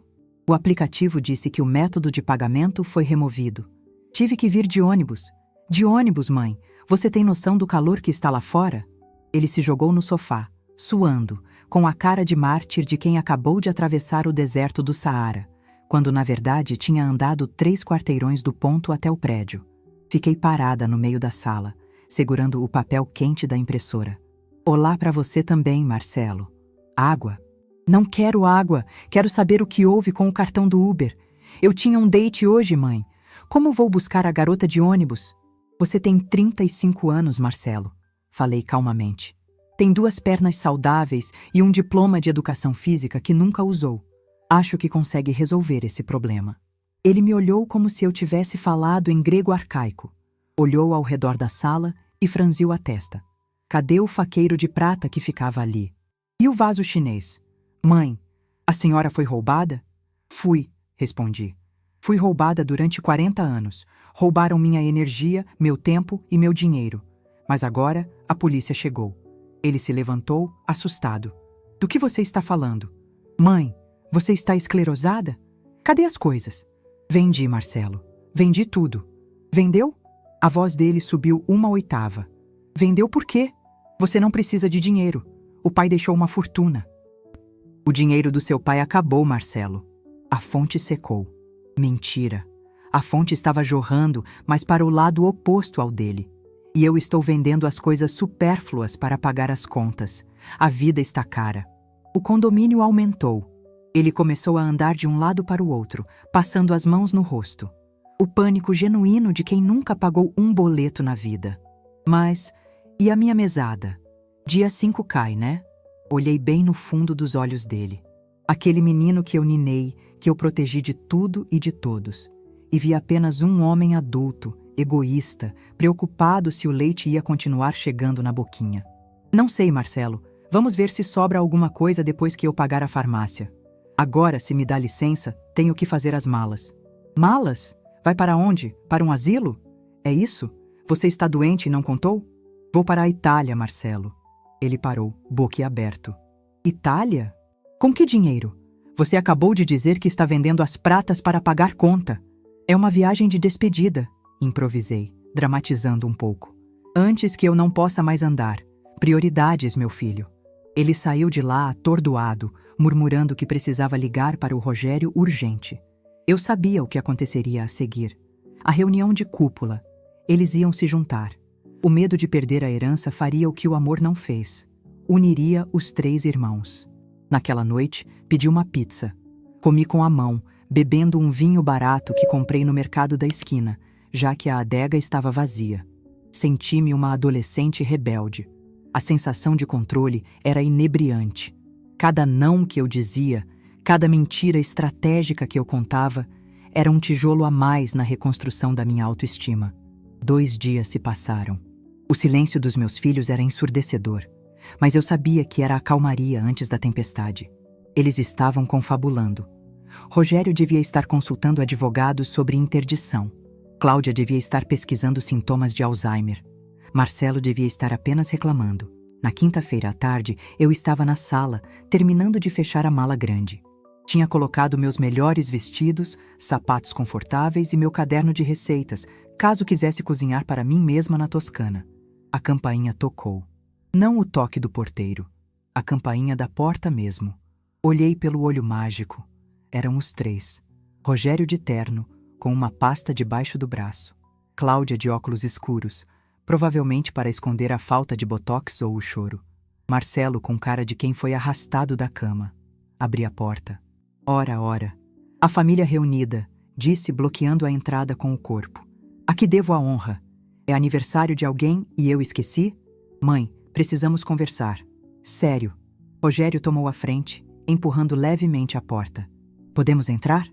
O aplicativo disse que o método de pagamento foi removido. Tive que vir de ônibus. De ônibus, mãe. Você tem noção do calor que está lá fora? Ele se jogou no sofá, suando, com a cara de mártir de quem acabou de atravessar o deserto do Saara, quando na verdade tinha andado 3 quarteirões do ponto até o prédio. Fiquei parada no meio da sala, segurando o papel quente da impressora. Olá para você também, Marcelo. Água? Não quero água, quero saber o que houve com o cartão do Uber. Eu tinha um date hoje, mãe. Como vou buscar a garota de ônibus? Você tem 35 anos, Marcelo. Falei calmamente. Tem 2 pernas saudáveis e um diploma de educação física que nunca usou. Acho que consegue resolver esse problema. Ele me olhou como se eu tivesse falado em grego arcaico. Olhou ao redor da sala e franziu a testa. Cadê o faqueiro de prata que ficava ali? E o vaso chinês? Mãe, a senhora foi roubada? Fui, respondi. Fui roubada durante 40 anos. Roubaram minha energia, meu tempo e meu dinheiro. Mas agora a polícia chegou. Ele se levantou, assustado. Do que você está falando? Mãe, você está esclerosada? Cadê as coisas? Vendi, Marcelo. Vendi tudo. Vendeu? A voz dele subiu 1/8. Vendeu por quê? Você não precisa de dinheiro. O pai deixou uma fortuna. O dinheiro do seu pai acabou, Marcelo. A fonte secou. Mentira. A fonte estava jorrando, mas para o lado oposto ao dele. E eu estou vendendo as coisas supérfluas para pagar as contas. A vida está cara. O condomínio aumentou. Ele começou a andar de um lado para o outro, passando as mãos no rosto. O pânico genuíno de quem nunca pagou um boleto na vida. Mas, e a minha mesada? Dia 5 cai, né? Olhei bem no fundo dos olhos dele. Aquele menino que eu ninei, que eu protegi de tudo e de todos. E vi apenas um homem adulto, egoísta, preocupado se o leite ia continuar chegando na boquinha. Não sei, Marcelo. Vamos ver se sobra alguma coisa depois que eu pagar a farmácia. Agora, se me dá licença, tenho que fazer as malas. Malas? Vai para onde? Para um asilo? É isso? Você está doente e não contou? Vou para a Itália, Marcelo. Ele parou, boquiaberto. Itália? Com que dinheiro? Você acabou de dizer que está vendendo as pratas para pagar conta. É uma viagem de despedida, improvisei, dramatizando um pouco. Antes que eu não possa mais andar. Prioridades, meu filho. Ele saiu de lá atordoado, murmurando que precisava ligar para o Rogério urgente. Eu sabia o que aconteceria a seguir. A reunião de cúpula. Eles iam se juntar. O medo de perder a herança faria o que o amor não fez. Uniria os 3 irmãos. Naquela noite, pedi uma pizza. Comi com a mão, bebendo um vinho barato que comprei no mercado da esquina, já que a adega estava vazia. Senti-me uma adolescente rebelde. A sensação de controle era inebriante. Cada não que eu dizia, cada mentira estratégica que eu contava, era um tijolo a mais na reconstrução da minha autoestima. 2 dias se passaram. O silêncio dos meus filhos era ensurdecedor, mas eu sabia que era a calmaria antes da tempestade. Eles estavam confabulando. Rogério devia estar consultando advogados sobre interdição. Cláudia devia estar pesquisando sintomas de Alzheimer. Marcelo devia estar apenas reclamando. Na quinta-feira à tarde, eu estava na sala, terminando de fechar a mala grande. Tinha colocado meus melhores vestidos, sapatos confortáveis e meu caderno de receitas, caso quisesse cozinhar para mim mesma na Toscana. A campainha tocou. Não o toque do porteiro. A campainha da porta mesmo. Olhei pelo olho mágico. Eram os 3. Rogério de terno, com uma pasta debaixo do braço. Cláudia de óculos escuros, provavelmente para esconder a falta de botox ou o choro. Marcelo com cara de quem foi arrastado da cama. Abri a porta. Ora, ora. A família reunida, disse bloqueando a entrada com o corpo. A que devo a honra? É aniversário de alguém e eu esqueci? Mãe, precisamos conversar. Sério. Rogério tomou a frente, empurrando levemente a porta. Podemos entrar?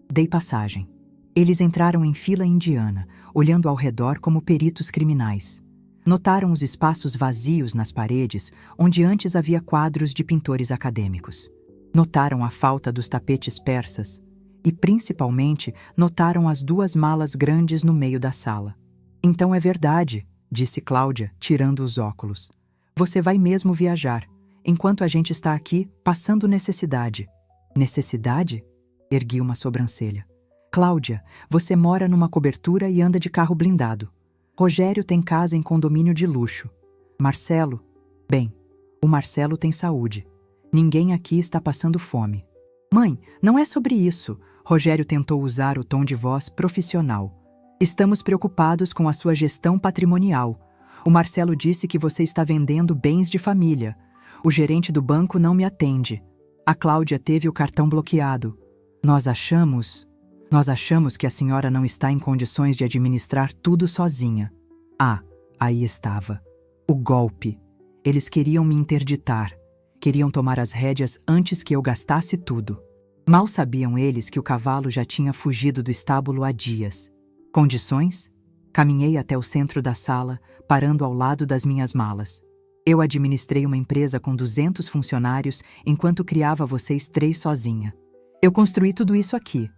Dei passagem. Eles entraram em fila indiana, olhando ao redor como peritos criminais. Notaram os espaços vazios nas paredes, onde antes havia quadros de pintores acadêmicos. Notaram a falta dos tapetes persas. E, principalmente, notaram as 2 malas grandes no meio da sala. Então é verdade, disse Cláudia, tirando os óculos. Você vai mesmo viajar, enquanto a gente está aqui passando necessidade. Necessidade? Ergui uma sobrancelha. Cláudia, você mora numa cobertura e anda de carro blindado. Rogério tem casa em condomínio de luxo. Marcelo? Bem, o Marcelo tem saúde. Ninguém aqui está passando fome. Mãe, não é sobre isso. Rogério tentou usar o tom de voz profissional. Estamos preocupados com a sua gestão patrimonial. O Marcelo disse que você está vendendo bens de família. O gerente do banco não me atende. A Cláudia teve o cartão bloqueado. Nós achamos que a senhora não está em condições de administrar tudo sozinha. Ah, aí estava. O golpe. Eles queriam me interditar. Queriam tomar as rédeas antes que eu gastasse tudo. Mal sabiam eles que o cavalo já tinha fugido do estábulo há dias. Condições? Caminhei até o centro da sala, parando ao lado das minhas malas. Eu administrei uma empresa com 200 funcionários enquanto criava vocês 3 sozinha. Eu construí tudo isso aqui.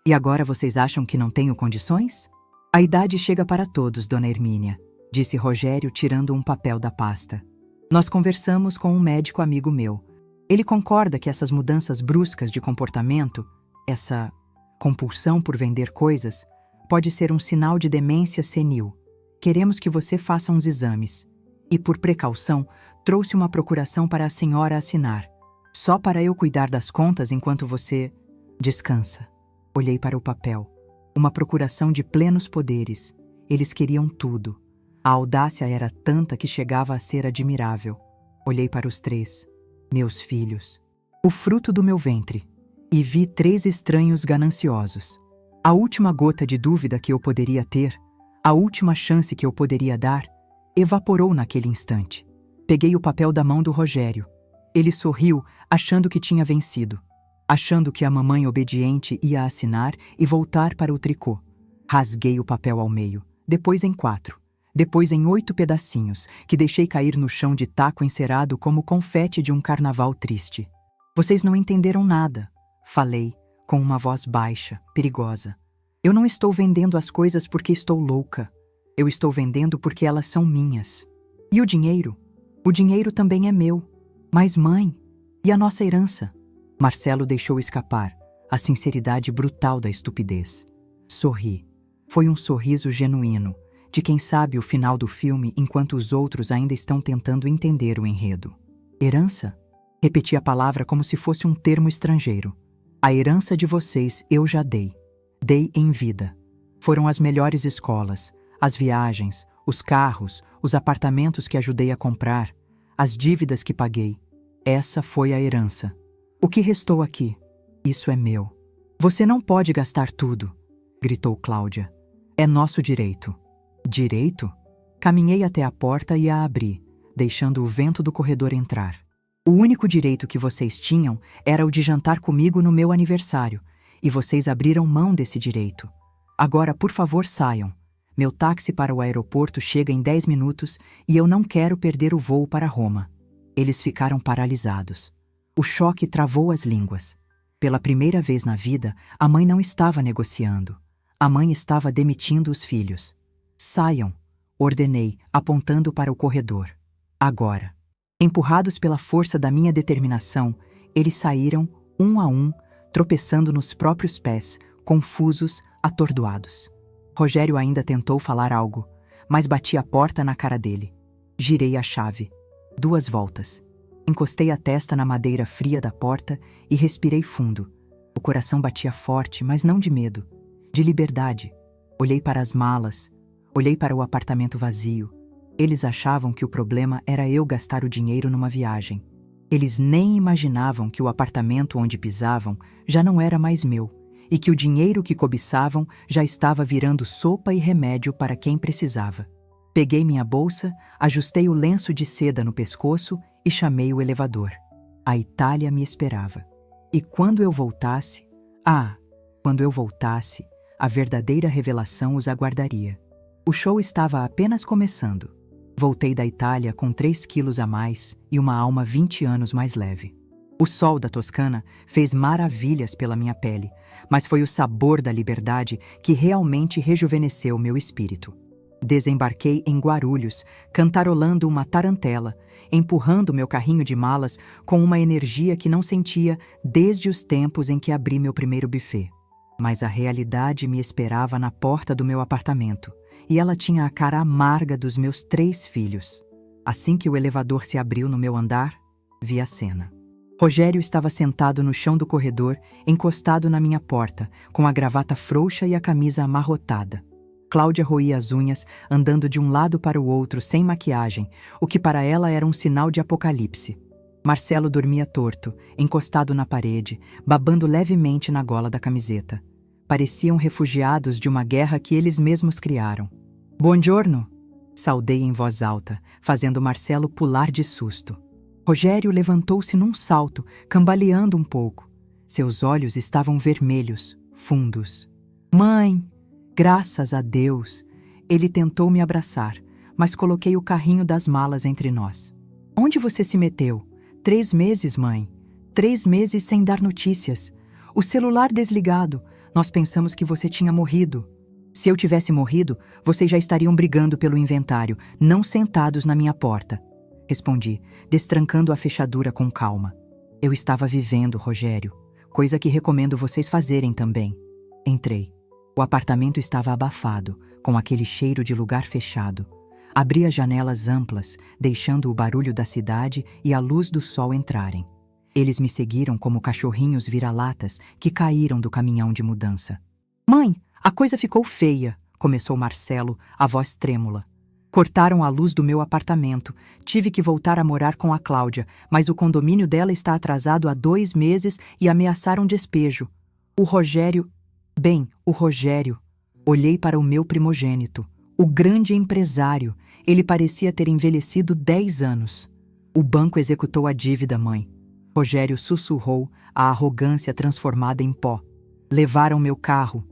E agora vocês acham que não tenho condições? A idade chega para todos, dona Hermínia, disse Rogério tirando um papel da pasta. Nós conversamos com um médico amigo meu. Ele concorda que essas mudanças bruscas de comportamento, essa compulsão por vender coisas, pode ser um sinal de demência senil. Queremos que você faça uns exames. E, por precaução, trouxe uma procuração para a senhora assinar. Só para eu cuidar das contas enquanto você descansa. Olhei para o papel. Uma procuração de plenos poderes. Eles queriam tudo. A audácia era tanta que chegava a ser admirável. Olhei para os 3, meus filhos, o fruto do meu ventre, e vi 3 estranhos gananciosos. A última gota de dúvida que eu poderia ter, a última chance que eu poderia dar, evaporou naquele instante. Peguei o papel da mão do Rogério. Ele sorriu, achando que tinha vencido. Achando que a mamãe obediente ia assinar e voltar para o tricô. Rasguei o papel ao meio, depois em 4, depois em 8 pedacinhos, que deixei cair no chão de taco encerado como confete de um carnaval triste. Vocês não entenderam nada, falei, com uma voz baixa, perigosa. Eu não estou vendendo as coisas porque estou louca. Eu estou vendendo porque elas são minhas. E o dinheiro? O dinheiro também é meu. Mas mãe, e a nossa herança? Marcelo deixou escapar a sinceridade brutal da estupidez. Sorri. Foi um sorriso genuíno, de quem sabe o final do filme enquanto os outros ainda estão tentando entender o enredo. Herança? Repeti a palavra como se fosse um termo estrangeiro. A herança de vocês eu já dei. Dei em vida. Foram as melhores escolas, as viagens, Os carros, os apartamentos que ajudei a comprar, as dívidas que paguei. Essa foi a herança. O que restou aqui? Isso é meu. Você não pode gastar tudo, gritou Cláudia. É nosso direito. Direito? Caminhei até a porta e a abri, deixando o vento do corredor entrar. O único direito que vocês tinham era o de jantar comigo no meu aniversário, e vocês abriram mão desse direito. Agora, por favor, saiam. Meu táxi para o aeroporto chega em 10 minutos e eu não quero perder o voo para Roma. Eles ficaram paralisados. O choque travou as línguas. Pela primeira vez na vida, a mãe não estava negociando. A mãe estava demitindo os filhos. Saiam, ordenei, apontando para o corredor. Agora. Empurrados pela força da minha determinação, eles saíram, um a um, tropeçando nos próprios pés, confusos, atordoados. Rogério ainda tentou falar algo, mas bati a porta na cara dele. Girei a chave. 2 voltas. Encostei a testa na madeira fria da porta e respirei fundo. O coração batia forte, mas não de medo, de liberdade. Olhei para as malas, olhei para o apartamento vazio. Eles achavam que o problema era eu gastar o dinheiro numa viagem. Eles nem imaginavam que o apartamento onde pisavam já não era mais meu, e que o dinheiro que cobiçavam já estava virando sopa e remédio para quem precisava. Peguei minha bolsa, ajustei o lenço de seda no pescoço e chamei o elevador. A Itália me esperava. E quando eu voltasse, a verdadeira revelação os aguardaria. O show estava apenas começando. Voltei da Itália com 3 quilos a mais e uma alma 20 anos mais leve. O sol da Toscana fez maravilhas pela minha pele, mas foi o sabor da liberdade que realmente rejuvenesceu meu espírito. Desembarquei em Guarulhos, cantarolando uma tarantela, empurrando meu carrinho de malas com uma energia que não sentia desde os tempos em que abri meu primeiro buffet. Mas a realidade me esperava na porta do meu apartamento, e ela tinha a cara amarga dos meus 3 filhos. Assim que o elevador se abriu no meu andar, vi a cena. Rogério estava sentado no chão do corredor, encostado na minha porta, com a gravata frouxa e a camisa amarrotada. Cláudia roía as unhas, andando de um lado para o outro sem maquiagem, o que para ela era um sinal de apocalipse. Marcelo dormia torto, encostado na parede, babando levemente na gola da camiseta. Pareciam refugiados de uma guerra que eles mesmos criaram. «Buongiorno!» saudei em voz alta, fazendo Marcelo pular de susto. Rogério levantou-se num salto, cambaleando um pouco. Seus olhos estavam vermelhos, fundos. «Mãe! Graças a Deus!» Ele tentou me abraçar, mas coloquei o carrinho das malas entre nós. «Onde você se meteu? 3 meses, mãe. 3 meses sem dar notícias. O celular desligado. Nós pensamos que você tinha morrido. Se eu tivesse morrido, vocês já estariam brigando pelo inventário, não sentados na minha porta», respondi, destrancando a fechadura com calma. Eu estava vivendo, Rogério, coisa que recomendo vocês fazerem também. Entrei. O apartamento estava abafado, com aquele cheiro de lugar fechado. Abri as janelas amplas, deixando o barulho da cidade e a luz do sol entrarem. Eles me seguiram como cachorrinhos vira-latas que caíram do caminhão de mudança. «Mãe, a coisa ficou feia», começou Marcelo, a voz trêmula. «Cortaram a luz do meu apartamento. Tive que voltar a morar com a Cláudia, mas o condomínio dela está atrasado há 2 meses e ameaçaram despejo. O Rogério... o Rogério...» Olhei para o meu primogênito, o grande empresário. Ele parecia ter envelhecido 10 anos. «O banco executou a dívida, mãe», Rogério sussurrou, a arrogância transformada em pó. «Levaram meu carro.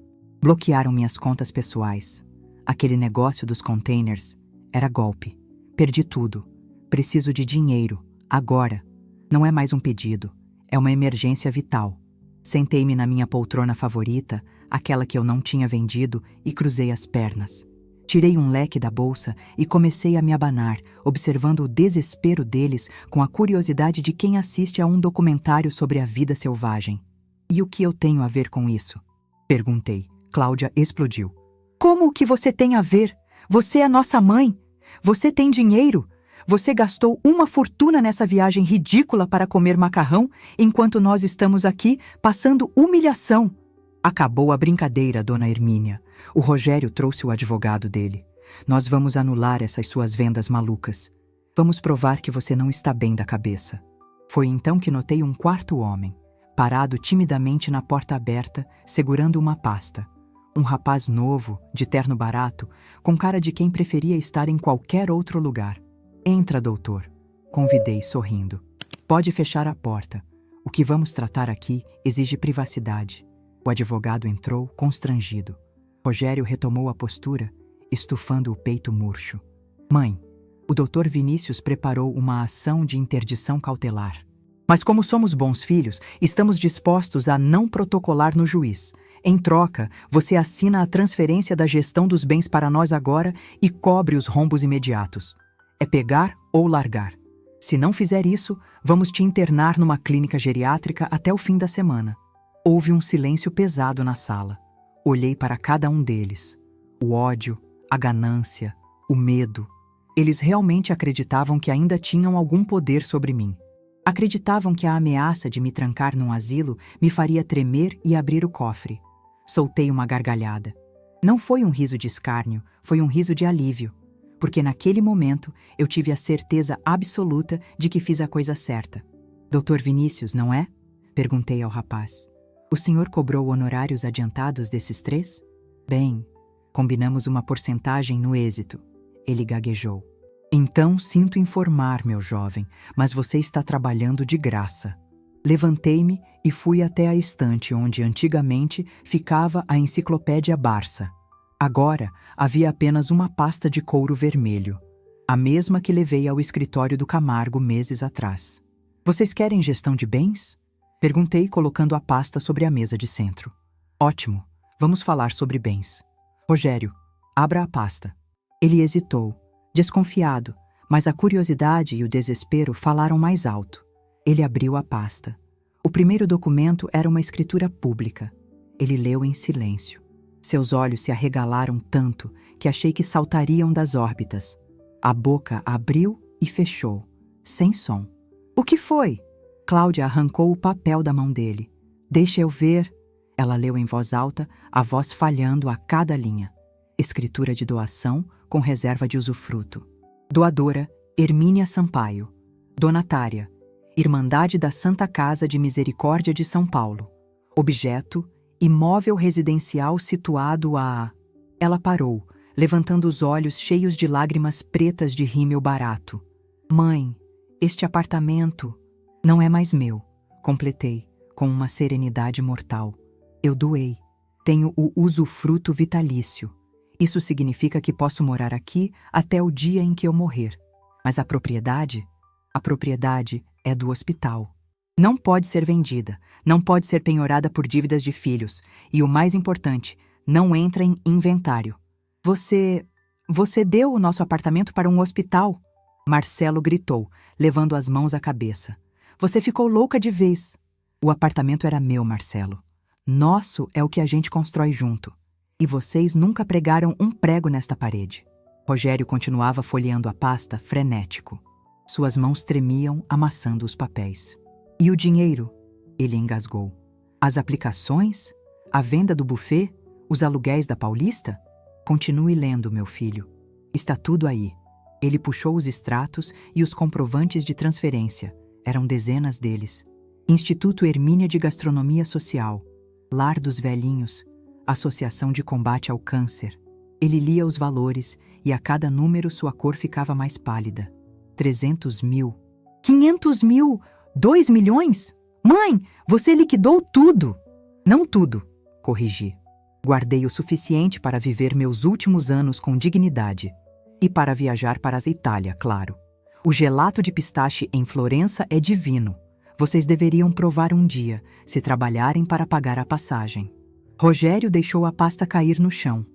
Bloquearam minhas contas pessoais. Aquele negócio dos containers era golpe. Perdi tudo. Preciso de dinheiro, agora. Não é mais um pedido, é uma emergência vital». Sentei-me na minha poltrona favorita, aquela que eu não tinha vendido, e cruzei as pernas. Tirei um leque da bolsa e comecei a me abanar, observando o desespero deles com a curiosidade de quem assiste a um documentário sobre a vida selvagem. «E o que eu tenho a ver com isso?» perguntei. Cláudia explodiu. «Como o que você tem a ver? Você é nossa mãe. Você tem dinheiro. Você gastou uma fortuna nessa viagem ridícula para comer macarrão, enquanto nós estamos aqui passando humilhação». Acabou a brincadeira, dona Hermínia. O Rogério trouxe o advogado dele. Nós vamos anular essas suas vendas malucas. Vamos provar que você não está bem da cabeça. Foi então que notei um quarto homem, parado timidamente na porta aberta, segurando uma pasta. Um rapaz novo, de terno barato, com cara de quem preferia estar em qualquer outro lugar. Entra, doutor, convidei sorrindo. Pode fechar a porta. O que vamos tratar aqui exige privacidade. O advogado entrou, constrangido. Rogério retomou a postura, estufando o peito murcho. Mãe, o doutor Vinícius preparou uma ação de interdição cautelar. Mas como somos bons filhos, estamos dispostos a não protocolar no juiz. Em troca, você assina a transferência da gestão dos bens para nós agora e cobre os rombos imediatos. É pegar ou largar. Se não fizer isso, vamos te internar numa clínica geriátrica até o fim da semana. Houve um silêncio pesado na sala. Olhei para cada um deles. O ódio, a ganância, o medo. Eles realmente acreditavam que ainda tinham algum poder sobre mim. Acreditavam que a ameaça de me trancar num asilo me faria tremer e abrir o cofre. Soltei uma gargalhada. Não foi um riso de escárnio, foi um riso de alívio. Porque naquele momento eu tive a certeza absoluta de que fiz a coisa certa. Doutor Vinícius, não é? Perguntei ao rapaz. O senhor cobrou honorários adiantados desses 3? Bem, combinamos uma porcentagem no êxito. Ele gaguejou. Então sinto informar, meu jovem, mas você está trabalhando de graça. Levantei-me e fui até a estante onde antigamente ficava a enciclopédia Barça. Agora havia apenas uma pasta de couro vermelho, a mesma que levei ao escritório do Camargo meses atrás. Vocês querem gestão de bens? Perguntei colocando a pasta sobre a mesa de centro. Ótimo, vamos falar sobre bens. Rogério, abra a pasta. Ele hesitou, desconfiado, mas a curiosidade e o desespero falaram mais alto. Ele abriu a pasta. O primeiro documento era uma escritura pública. Ele leu em silêncio. Seus olhos se arregalaram tanto que achei que saltariam das órbitas. A boca abriu e fechou, sem som. O que foi? Cláudia arrancou o papel da mão dele. Deixa eu ver. Ela leu em voz alta, a voz falhando a cada linha. Escritura de doação com reserva de usufruto. Doadora, Hermínia Sampaio. Donatária, Irmandade da Santa Casa de Misericórdia de São Paulo. Objeto, imóvel residencial situado a... Ela parou, levantando os olhos cheios de lágrimas pretas de rímel barato. Mãe, este apartamento não é mais meu, completei, com uma serenidade mortal. Eu doei. Tenho o usufruto vitalício. Isso significa que posso morar aqui até o dia em que eu morrer. Mas a propriedade é do hospital. Não pode ser vendida, não pode ser penhorada por dívidas de filhos. E o mais importante, não entra em inventário. Você deu o nosso apartamento para um hospital? Marcelo gritou, levando as mãos à cabeça. Você ficou louca de vez. O apartamento era meu, Marcelo. Nosso é o que a gente constrói junto. E vocês nunca pregaram um prego nesta parede. Rogério continuava folheando a pasta, frenético. Suas mãos tremiam, amassando os papéis. E o dinheiro? Ele engasgou. As aplicações? A venda do buffet? Os aluguéis da Paulista? Continue lendo, meu filho. Está tudo aí. Ele puxou os extratos e os comprovantes de transferência. Eram dezenas deles. Instituto Hermínia de Gastronomia Social. Lar dos Velhinhos. Associação de Combate ao Câncer. Ele lia os valores e a cada número sua cor ficava mais pálida. 300 mil. 500 mil? 2 milhões? Mãe, você liquidou tudo! Não tudo, corrigi. Guardei o suficiente para viver meus últimos anos com dignidade. E para viajar para a Itália, claro. O gelato de pistache em Florença é divino. Vocês deveriam provar um dia, se trabalharem para pagar a passagem. Rogério deixou a pasta cair no chão.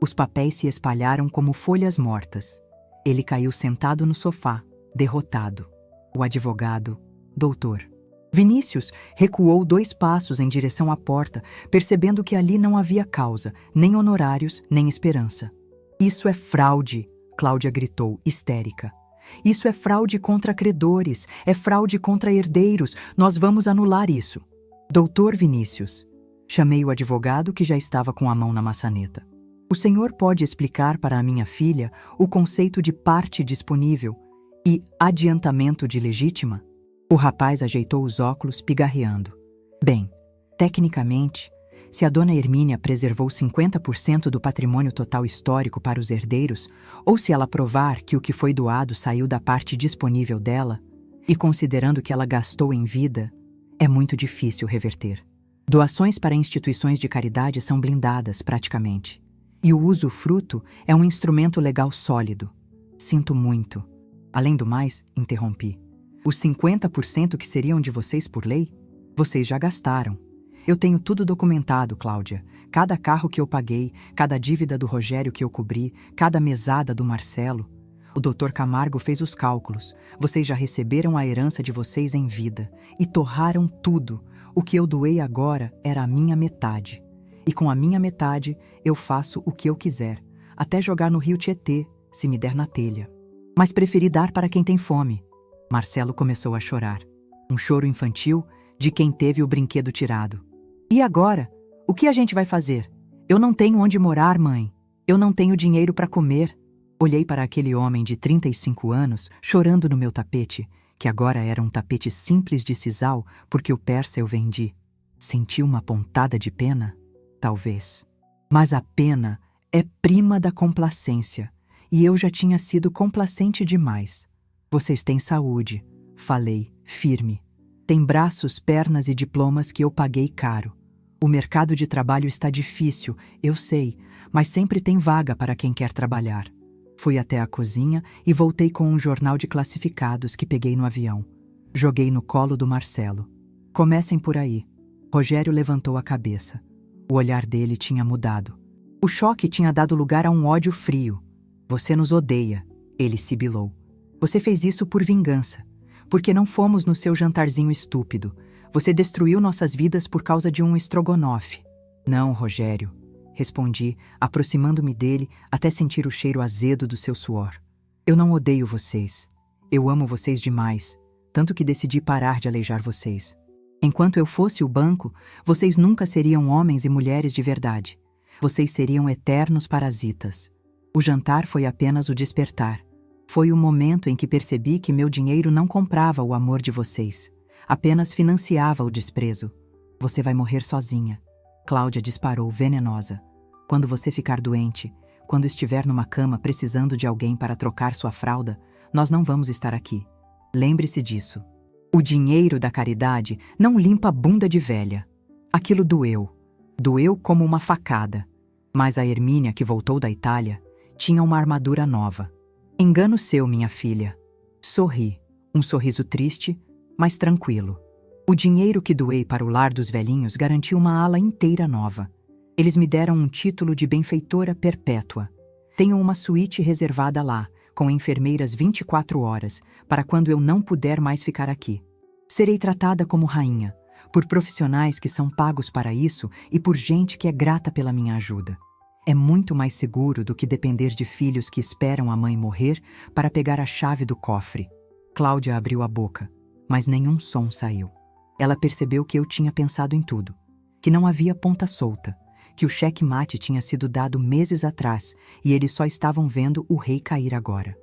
Os papéis se espalharam como folhas mortas. Ele caiu sentado no sofá, derrotado. O advogado, doutor. Vinícius recuou 2 passos em direção à porta, percebendo que ali não havia causa, nem honorários, nem esperança. Isso é fraude, Cláudia gritou, histérica. Isso é fraude contra credores, é fraude contra herdeiros, nós vamos anular isso. Doutor Vinícius. Chamei o advogado que já estava com a mão na maçaneta. O senhor pode explicar para a minha filha o conceito de parte disponível e adiantamento de legítima? O rapaz ajeitou os óculos, pigarreando. Bem, tecnicamente, se a dona Hermínia preservou 50% do patrimônio total histórico para os herdeiros, ou se ela provar que o que foi doado saiu da parte disponível dela, e considerando que ela gastou em vida, é muito difícil reverter. Doações para instituições de caridade são blindadas, praticamente. E o usufruto é um instrumento legal sólido. Sinto muito. Além do mais, interrompi. Os 50% que seriam de vocês por lei, vocês já gastaram. Eu tenho tudo documentado, Cláudia. Cada carro que eu paguei, cada dívida do Rogério que eu cobri, cada mesada do Marcelo. O Dr. Camargo fez os cálculos. Vocês já receberam a herança de vocês em vida e torraram tudo. O que eu doei agora era a minha metade. E com a minha metade, eu faço o que eu quiser, até jogar no rio Tietê, se me der na telha. Mas preferi dar para quem tem fome. Marcelo começou a chorar. Um choro infantil de quem teve o brinquedo tirado. E agora? O que a gente vai fazer? Eu não tenho onde morar, mãe. Eu não tenho dinheiro para comer. Olhei para aquele homem de 35 anos, chorando no meu tapete, que agora era um tapete simples de sisal, porque o persa eu vendi. Senti uma pontada de pena? Talvez. Mas a pena é prima da complacência, e eu já tinha sido complacente demais. Vocês têm saúde, falei, firme. Tem braços, pernas e diplomas que eu paguei caro. O mercado de trabalho está difícil, eu sei, mas sempre tem vaga para quem quer trabalhar. Fui até a cozinha e voltei com um jornal de classificados que peguei no avião. Joguei no colo do Marcelo. Comecem por aí. Rogério levantou a cabeça. O olhar dele tinha mudado. O choque tinha dado lugar a um ódio frio. Você nos odeia, ele sibilou. Você fez isso por vingança. Porque não fomos no seu jantarzinho estúpido. Você destruiu nossas vidas por causa de um estrogonofe. Não, Rogério, respondi, aproximando-me dele até sentir o cheiro azedo do seu suor. Eu não odeio vocês. Eu amo vocês demais, tanto que decidi parar de aleijar vocês. Enquanto eu fosse o banco, vocês nunca seriam homens e mulheres de verdade. Vocês seriam eternos parasitas. O jantar foi apenas o despertar. Foi o momento em que percebi que meu dinheiro não comprava o amor de vocês, apenas financiava o desprezo. Você vai morrer sozinha. Cláudia disparou, venenosa. Quando você ficar doente, quando estiver numa cama precisando de alguém para trocar sua fralda, nós não vamos estar aqui. Lembre-se disso. O dinheiro da caridade não limpa a bunda de velha. Aquilo doeu. Doeu como uma facada. Mas a Hermínia, que voltou da Itália, tinha uma armadura nova. Engano seu, minha filha. Sorri. Um sorriso triste, mas tranquilo. O dinheiro que doei para o lar dos velhinhos garantiu uma ala inteira nova. Eles me deram um título de benfeitora perpétua. Tenho uma suíte reservada lá, com enfermeiras 24 horas, para quando eu não puder mais ficar aqui. Serei tratada como rainha, por profissionais que são pagos para isso e por gente que é grata pela minha ajuda. É muito mais seguro do que depender de filhos que esperam a mãe morrer para pegar a chave do cofre. Cláudia abriu a boca, mas nenhum som saiu. Ela percebeu que eu tinha pensado em tudo, que não havia ponta solta, que o cheque-mate tinha sido dado meses atrás e eles só estavam vendo o rei cair agora.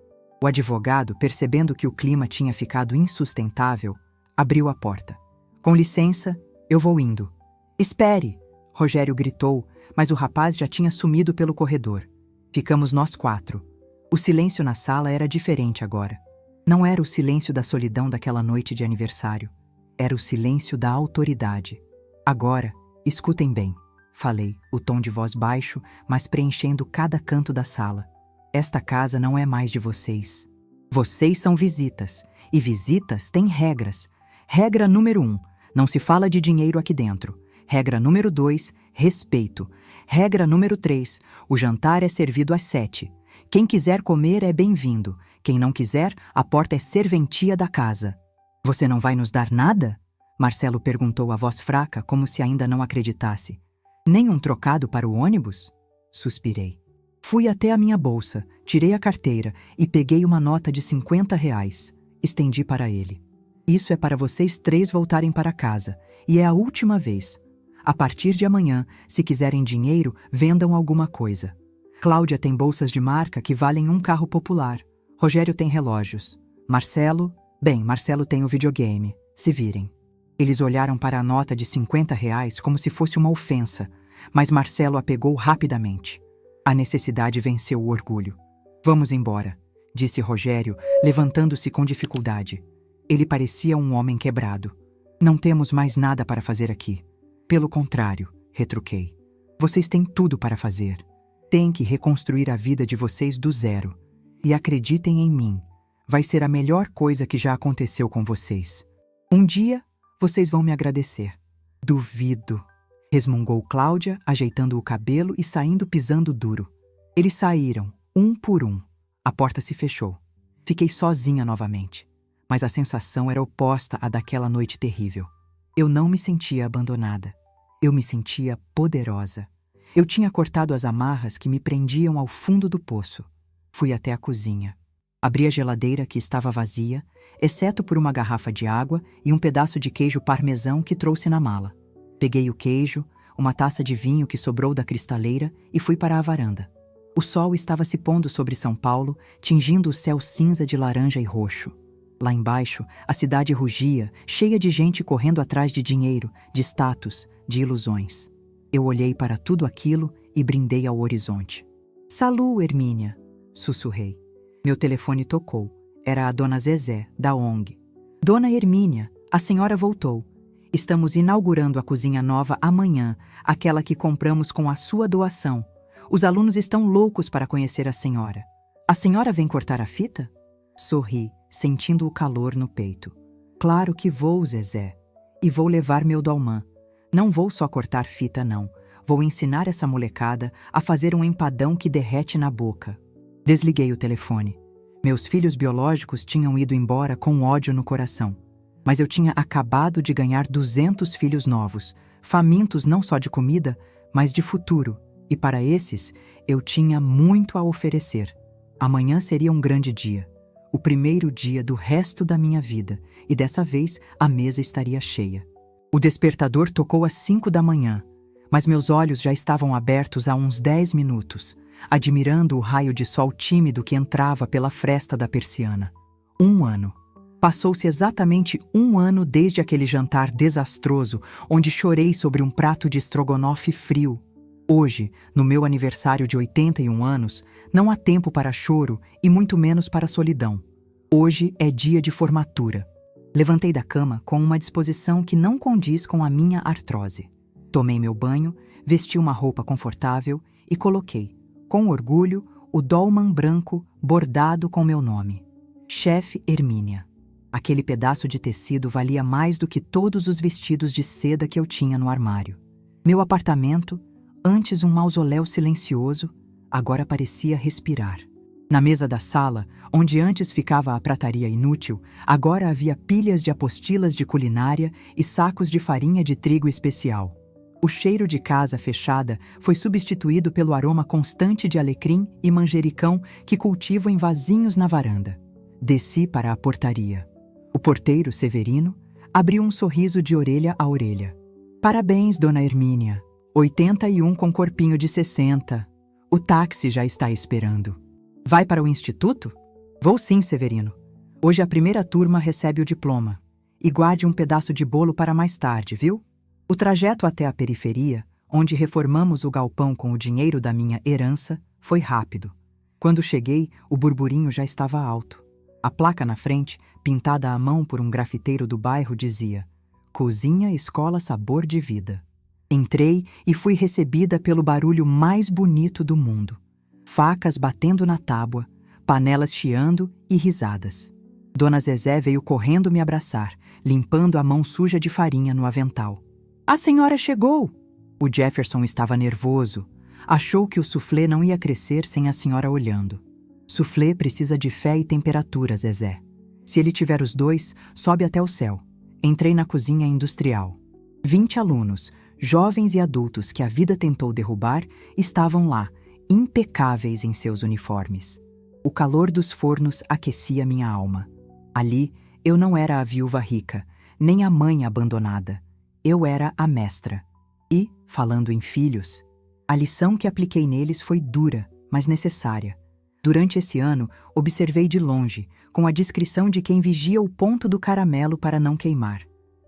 O advogado, percebendo que o clima tinha ficado insustentável, abriu a porta. Com licença, eu vou indo. Espere! Rogério gritou, mas o rapaz já tinha sumido pelo corredor. Ficamos nós 4. O silêncio na sala era diferente agora. Não era o silêncio da solidão daquela noite de aniversário. Era o silêncio da autoridade. Agora, escutem bem. Falei, o tom de voz baixo, mas preenchendo cada canto da sala. Esta casa não é mais de vocês. Vocês são visitas, e visitas têm regras. Regra número 1, não se fala de dinheiro aqui dentro. Regra número 2, respeito. Regra número 3, o jantar é servido às 7. Quem quiser comer é bem-vindo. Quem não quiser, a porta é serventia da casa. Você não vai nos dar nada? Marcelo perguntou a voz fraca, como se ainda não acreditasse. Nem um trocado para o ônibus? Suspirei. Fui até a minha bolsa, tirei a carteira e peguei uma nota de R$ 50. Estendi para ele. Isso é para vocês 3 voltarem para casa, e é a última vez. A partir de amanhã, se quiserem dinheiro, vendam alguma coisa. Cláudia tem bolsas de marca que valem um carro popular. Rogério tem relógios. Marcelo tem o videogame. Se virem. Eles olharam para a nota de R$ 50 como se fosse uma ofensa, mas Marcelo a pegou rapidamente. A necessidade venceu o orgulho. Vamos embora, disse Rogério, levantando-se com dificuldade. Ele parecia um homem quebrado. Não temos mais nada para fazer aqui. Pelo contrário, retruquei. Vocês têm tudo para fazer. Têm que reconstruir a vida de vocês do zero. E acreditem em mim, vai ser a melhor coisa que já aconteceu com vocês. Um dia, vocês vão me agradecer. Duvido, resmungou Cláudia, ajeitando o cabelo e saindo pisando duro. Eles saíram, um por um. A porta se fechou. Fiquei sozinha novamente. Mas a sensação era oposta à daquela noite terrível. Eu não me sentia abandonada. Eu me sentia poderosa. Eu tinha cortado as amarras que me prendiam ao fundo do poço. Fui até a cozinha. Abri a geladeira, que estava vazia, exceto por uma garrafa de água e um pedaço de queijo parmesão que trouxe na mala. Peguei o queijo, uma taça de vinho que sobrou da cristaleira e fui para a varanda. O sol estava se pondo sobre São Paulo, tingindo o céu cinza de laranja e roxo. Lá embaixo, a cidade rugia, cheia de gente correndo atrás de dinheiro, de status, de ilusões. Eu olhei para tudo aquilo e brindei ao horizonte. Salú, Hermínia, sussurrei. Meu telefone tocou. Era a dona Zezé, da ONG. Dona Hermínia, a senhora voltou. Estamos inaugurando a cozinha nova amanhã, aquela que compramos com a sua doação. Os alunos estão loucos para conhecer a senhora. A senhora vem cortar a fita? Sorri, sentindo o calor no peito. Claro que vou, Zezé. E vou levar meu dalmã. Não vou só cortar fita, não. Vou ensinar essa molecada a fazer um empadão que derrete na boca. Desliguei o telefone. Meus filhos biológicos tinham ido embora com ódio no coração. Mas eu tinha acabado de ganhar 200 filhos novos, famintos não só de comida, mas de futuro. E para esses, eu tinha muito a oferecer. Amanhã seria um grande dia. O primeiro dia do resto da minha vida. E dessa vez, a mesa estaria cheia. O despertador tocou às 5 da manhã. Mas meus olhos já estavam abertos há uns 10 minutos. Admirando o raio de sol tímido que entrava pela fresta da persiana. 1 ano. Passou-se exatamente 1 ano desde aquele jantar desastroso, onde chorei sobre um prato de estrogonofe frio. Hoje, no meu aniversário de 81 anos, não há tempo para choro e muito menos para solidão. Hoje é dia de formatura. Levantei da cama com uma disposição que não condiz com a minha artrose. Tomei meu banho, vesti uma roupa confortável e coloquei, com orgulho, o dolman branco bordado com meu nome. Chefe Hermínia. Aquele pedaço de tecido valia mais do que todos os vestidos de seda que eu tinha no armário. Meu apartamento, antes um mausoléu silencioso, agora parecia respirar. Na mesa da sala, onde antes ficava a prataria inútil, agora havia pilhas de apostilas de culinária e sacos de farinha de trigo especial. O cheiro de casa fechada foi substituído pelo aroma constante de alecrim e manjericão que cultivo em vasinhos na varanda. Desci para a portaria. O porteiro, Severino, abriu um sorriso de orelha a orelha. Parabéns, dona Hermínia. 81 com corpinho de 60. O táxi já está esperando. Vai para o instituto? Vou sim, Severino. Hoje a primeira turma recebe o diploma. E guarde um pedaço de bolo para mais tarde, viu? O trajeto até a periferia, onde reformamos o galpão com o dinheiro da minha herança, foi rápido. Quando cheguei, o burburinho já estava alto. A placa na frente, pintada à mão por um grafiteiro do bairro, dizia: Cozinha Escola Sabor de Vida. Entrei e fui recebida pelo barulho mais bonito do mundo. Facas batendo na tábua, panelas chiando e risadas. Dona Zezé veio correndo me abraçar, limpando a mão suja de farinha no avental. A senhora chegou! O Jefferson estava nervoso. Achou que o soufflé não ia crescer sem a senhora olhando. Soufflé precisa de fé e temperatura, Zezé. Se ele tiver os dois, sobe até o céu. Entrei na cozinha industrial. 20 alunos, jovens e adultos que a vida tentou derrubar, estavam lá, impecáveis em seus uniformes. O calor dos fornos aquecia minha alma. Ali, eu não era a viúva rica, nem a mãe abandonada. Eu era a mestra. E, falando em filhos, a lição que apliquei neles foi dura, mas necessária. Durante esse ano, observei de longe, com a discrição de quem vigia o ponto do caramelo para não queimar.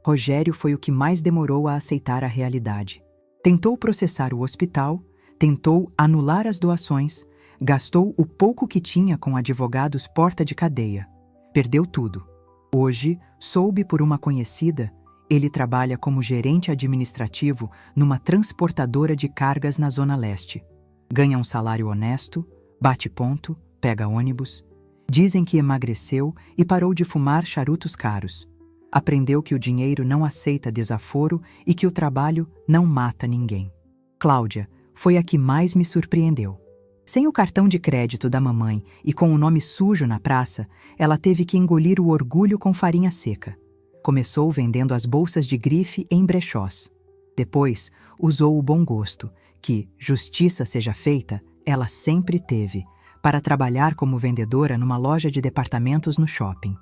Rogério foi o que mais demorou a aceitar a realidade. Tentou processar o hospital, tentou anular as doações, gastou o pouco que tinha com advogados porta de cadeia. Perdeu tudo. Hoje, soube por uma conhecida, ele trabalha como gerente administrativo numa transportadora de cargas na Zona Leste. Ganha um salário honesto, bate ponto, pega ônibus. Dizem que emagreceu e parou de fumar charutos caros. Aprendeu que o dinheiro não aceita desaforo e que o trabalho não mata ninguém. Cláudia foi a que mais me surpreendeu. Sem o cartão de crédito da mamãe e com o nome sujo na praça, ela teve que engolir o orgulho com farinha seca. Começou vendendo as bolsas de grife em brechós. Depois, usou o bom gosto, que, justiça seja feita, ela sempre teve, para trabalhar como vendedora numa loja de departamentos no shopping.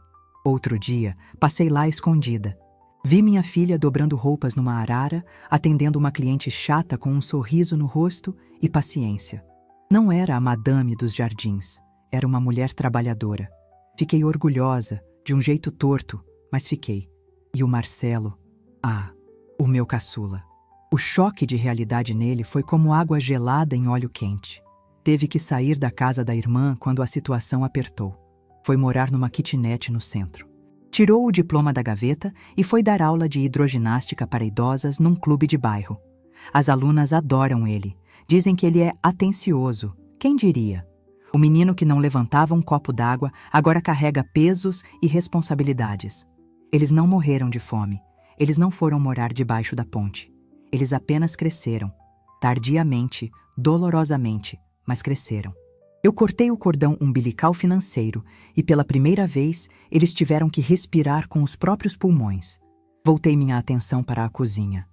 Outro dia, passei lá escondida. Vi minha filha dobrando roupas numa arara, atendendo uma cliente chata com um sorriso no rosto e paciência. Não era a madame dos jardins, era uma mulher trabalhadora. Fiquei orgulhosa, de um jeito torto, mas fiquei. E o Marcelo, o meu caçula. O choque de realidade nele foi como água gelada em óleo quente. Teve que sair da casa da irmã quando a situação apertou. Foi morar numa kitnet no centro. Tirou o diploma da gaveta e foi dar aula de hidroginástica para idosas num clube de bairro. As alunas adoram ele. Dizem que ele é atencioso. Quem diria? O menino que não levantava um copo d'água agora carrega pesos e responsabilidades. Eles não morreram de fome. Eles não foram morar debaixo da ponte. Eles apenas cresceram. Tardiamente, dolorosamente, mas cresceram. Eu cortei o cordão umbilical financeiro e, pela primeira vez, eles tiveram que respirar com os próprios pulmões. Voltei minha atenção para a cozinha.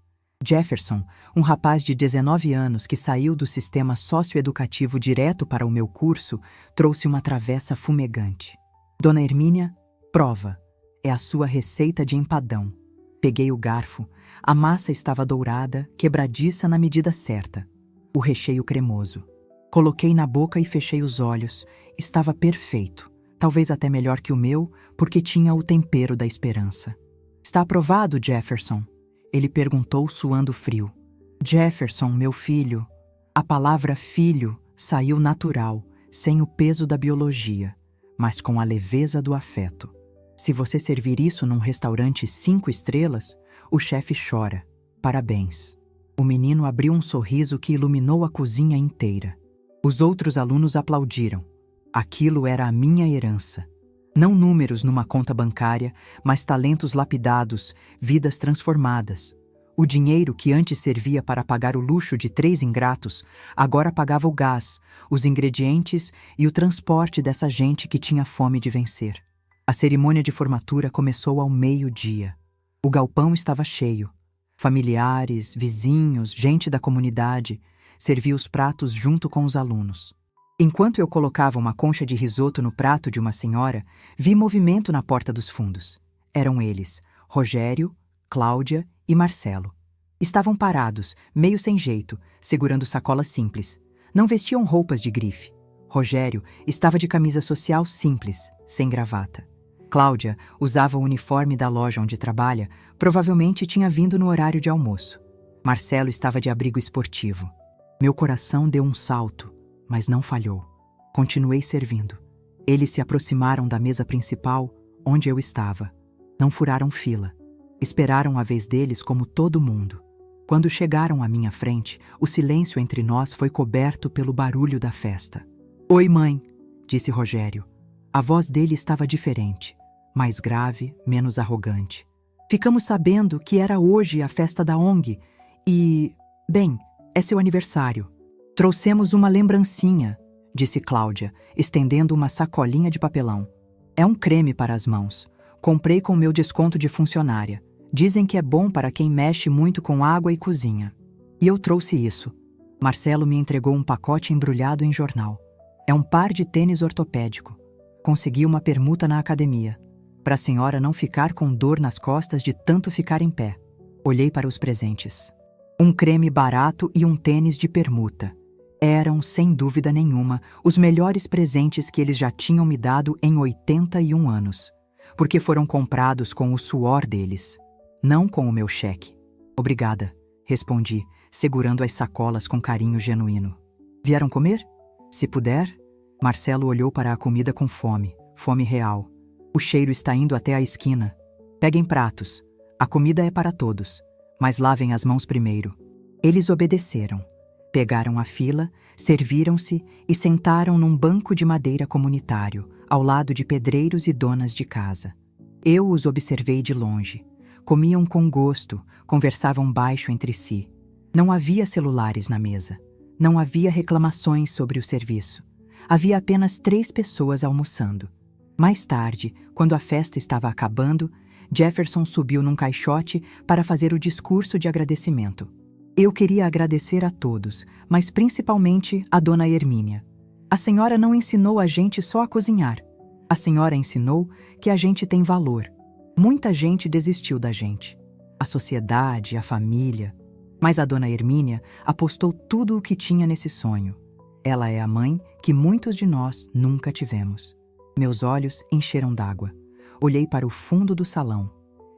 Jefferson, um rapaz de 19 anos que saiu do sistema socioeducativo direto para o meu curso, trouxe uma travessa fumegante. Dona Hermínia, prova. É a sua receita de empadão. Peguei o garfo. A massa estava dourada, quebradiça na medida certa. O recheio cremoso. Coloquei na boca e fechei os olhos. Estava perfeito. Talvez até melhor que o meu, porque tinha o tempero da esperança. Está aprovado, Jefferson? Ele perguntou, suando frio. Jefferson, meu filho. A palavra filho saiu natural, sem o peso da biologia, mas com a leveza do afeto. Se você servir isso num restaurante 5 estrelas, o chefe chora. Parabéns. O menino abriu um sorriso que iluminou a cozinha inteira. Os outros alunos aplaudiram. Aquilo era a minha herança. Não números numa conta bancária, mas talentos lapidados, vidas transformadas. O dinheiro que antes servia para pagar o luxo de 3 ingratos, agora pagava o gás, os ingredientes e o transporte dessa gente que tinha fome de vencer. A cerimônia de formatura começou ao meio-dia. O galpão estava cheio. Familiares, vizinhos, gente da comunidade, servia os pratos junto com os alunos. Enquanto eu colocava uma concha de risoto no prato de uma senhora, vi movimento na porta dos fundos. Eram eles, Rogério, Cláudia e Marcelo. Estavam parados, meio sem jeito, segurando sacolas simples. Não vestiam roupas de grife. Rogério estava de camisa social simples, sem gravata. Cláudia usava o uniforme da loja onde trabalha, provavelmente tinha vindo no horário de almoço. Marcelo estava de abrigo esportivo. Meu coração deu um salto, mas não falhou. Continuei servindo. Eles se aproximaram da mesa principal, onde eu estava. Não furaram fila. Esperaram a vez deles como todo mundo. Quando chegaram à minha frente, o silêncio entre nós foi coberto pelo barulho da festa. Oi, mãe, disse Rogério. A voz dele estava diferente, mais grave, menos arrogante. Ficamos sabendo que era hoje a festa da ONG e, bem, é seu aniversário. Trouxemos uma lembrancinha, disse Cláudia, estendendo uma sacolinha de papelão. É um creme para as mãos. Comprei com meu desconto de funcionária. Dizem que é bom para quem mexe muito com água e cozinha. E eu trouxe isso. Marcelo me entregou um pacote embrulhado em jornal. É um par de tênis ortopédico. Consegui uma permuta na academia, para a senhora não ficar com dor nas costas de tanto ficar em pé. Olhei para os presentes. Um creme barato e um tênis de permuta. Eram, sem dúvida nenhuma, os melhores presentes que eles já tinham me dado em 81 anos, porque foram comprados com o suor deles, não com o meu cheque. Obrigada, respondi, segurando as sacolas com carinho genuíno. Vieram comer? Se puder. Marcelo olhou para a comida com fome, fome real. O cheiro está indo até a esquina. Peguem pratos. A comida é para todos, mas lavem as mãos primeiro. Eles obedeceram. Pegaram a fila, serviram-se e sentaram num banco de madeira comunitário, ao lado de pedreiros e donas de casa. Eu os observei de longe. Comiam com gosto, conversavam baixo entre si. Não havia celulares na mesa. Não havia reclamações sobre o serviço. Havia apenas 3 pessoas almoçando. Mais tarde, quando a festa estava acabando, Jefferson subiu num caixote para fazer o discurso de agradecimento. Eu queria agradecer a todos, mas principalmente a dona Hermínia. A senhora não ensinou a gente só a cozinhar. A senhora ensinou que a gente tem valor. Muita gente desistiu da gente. A sociedade, a família. Mas a dona Hermínia apostou tudo o que tinha nesse sonho. Ela é a mãe que muitos de nós nunca tivemos. Meus olhos encheram d'água. Olhei para o fundo do salão.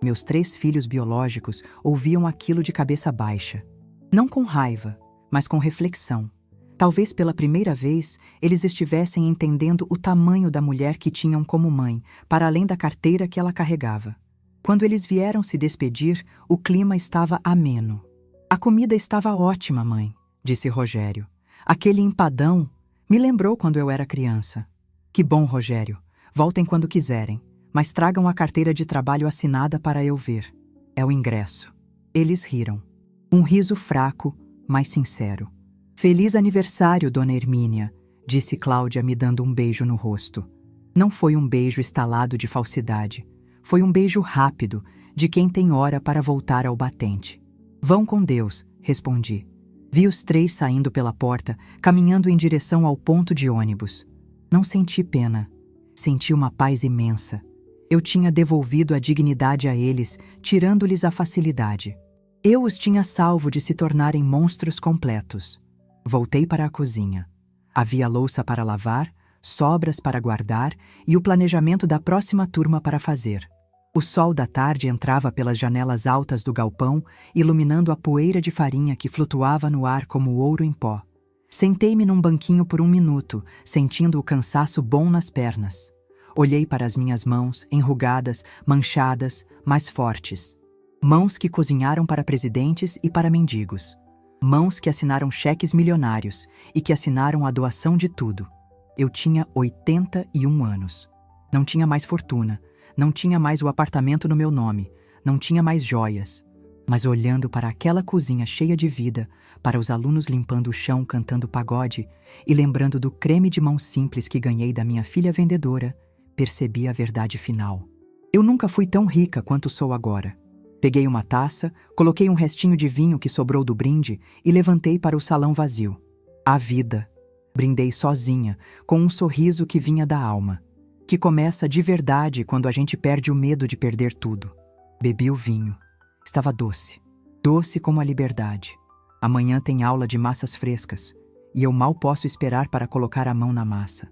Meus 3 filhos biológicos ouviam aquilo de cabeça baixa. Não com raiva, mas com reflexão. Talvez pela primeira vez eles estivessem entendendo o tamanho da mulher que tinham como mãe, para além da carteira que ela carregava. Quando eles vieram se despedir, o clima estava ameno. A comida estava ótima, mãe, disse Rogério. Aquele empadão me lembrou quando eu era criança. Que bom, Rogério. Voltem quando quiserem, mas tragam a carteira de trabalho assinada para eu ver. É o ingresso. Eles riram. Um riso fraco, mas sincero. Feliz aniversário, dona Hermínia, disse Cláudia me dando um beijo no rosto. Não foi um beijo estalado de falsidade. Foi um beijo rápido, de quem tem hora para voltar ao batente. Vão com Deus, respondi. Vi os 3 saindo pela porta, caminhando em direção ao ponto de ônibus. Não senti pena. Senti uma paz imensa. Eu tinha devolvido a dignidade a eles, tirando-lhes a facilidade. Eu os tinha salvo de se tornarem monstros completos. Voltei para a cozinha. Havia louça para lavar, sobras para guardar e o planejamento da próxima turma para fazer. O sol da tarde entrava pelas janelas altas do galpão, iluminando a poeira de farinha que flutuava no ar como ouro em pó. Sentei-me num banquinho por 1 minuto, sentindo o cansaço bom nas pernas. Olhei para as minhas mãos, enrugadas, manchadas, mas fortes. Mãos que cozinharam para presidentes e para mendigos. Mãos que assinaram cheques milionários e que assinaram a doação de tudo. Eu tinha 81 anos. Não tinha mais fortuna, não tinha mais o apartamento no meu nome, não tinha mais joias. Mas olhando para aquela cozinha cheia de vida, para os alunos limpando o chão cantando pagode e lembrando do creme de mão simples que ganhei da minha filha vendedora, percebi a verdade final. Eu nunca fui tão rica quanto sou agora. Peguei uma taça, coloquei um restinho de vinho que sobrou do brinde e levantei para o salão vazio. A vida. Brindei sozinha, com um sorriso que vinha da alma, que começa de verdade quando a gente perde o medo de perder tudo. Bebi o vinho. Estava doce. Doce como a liberdade. Amanhã tem aula de massas frescas, e eu mal posso esperar para colocar a mão na massa.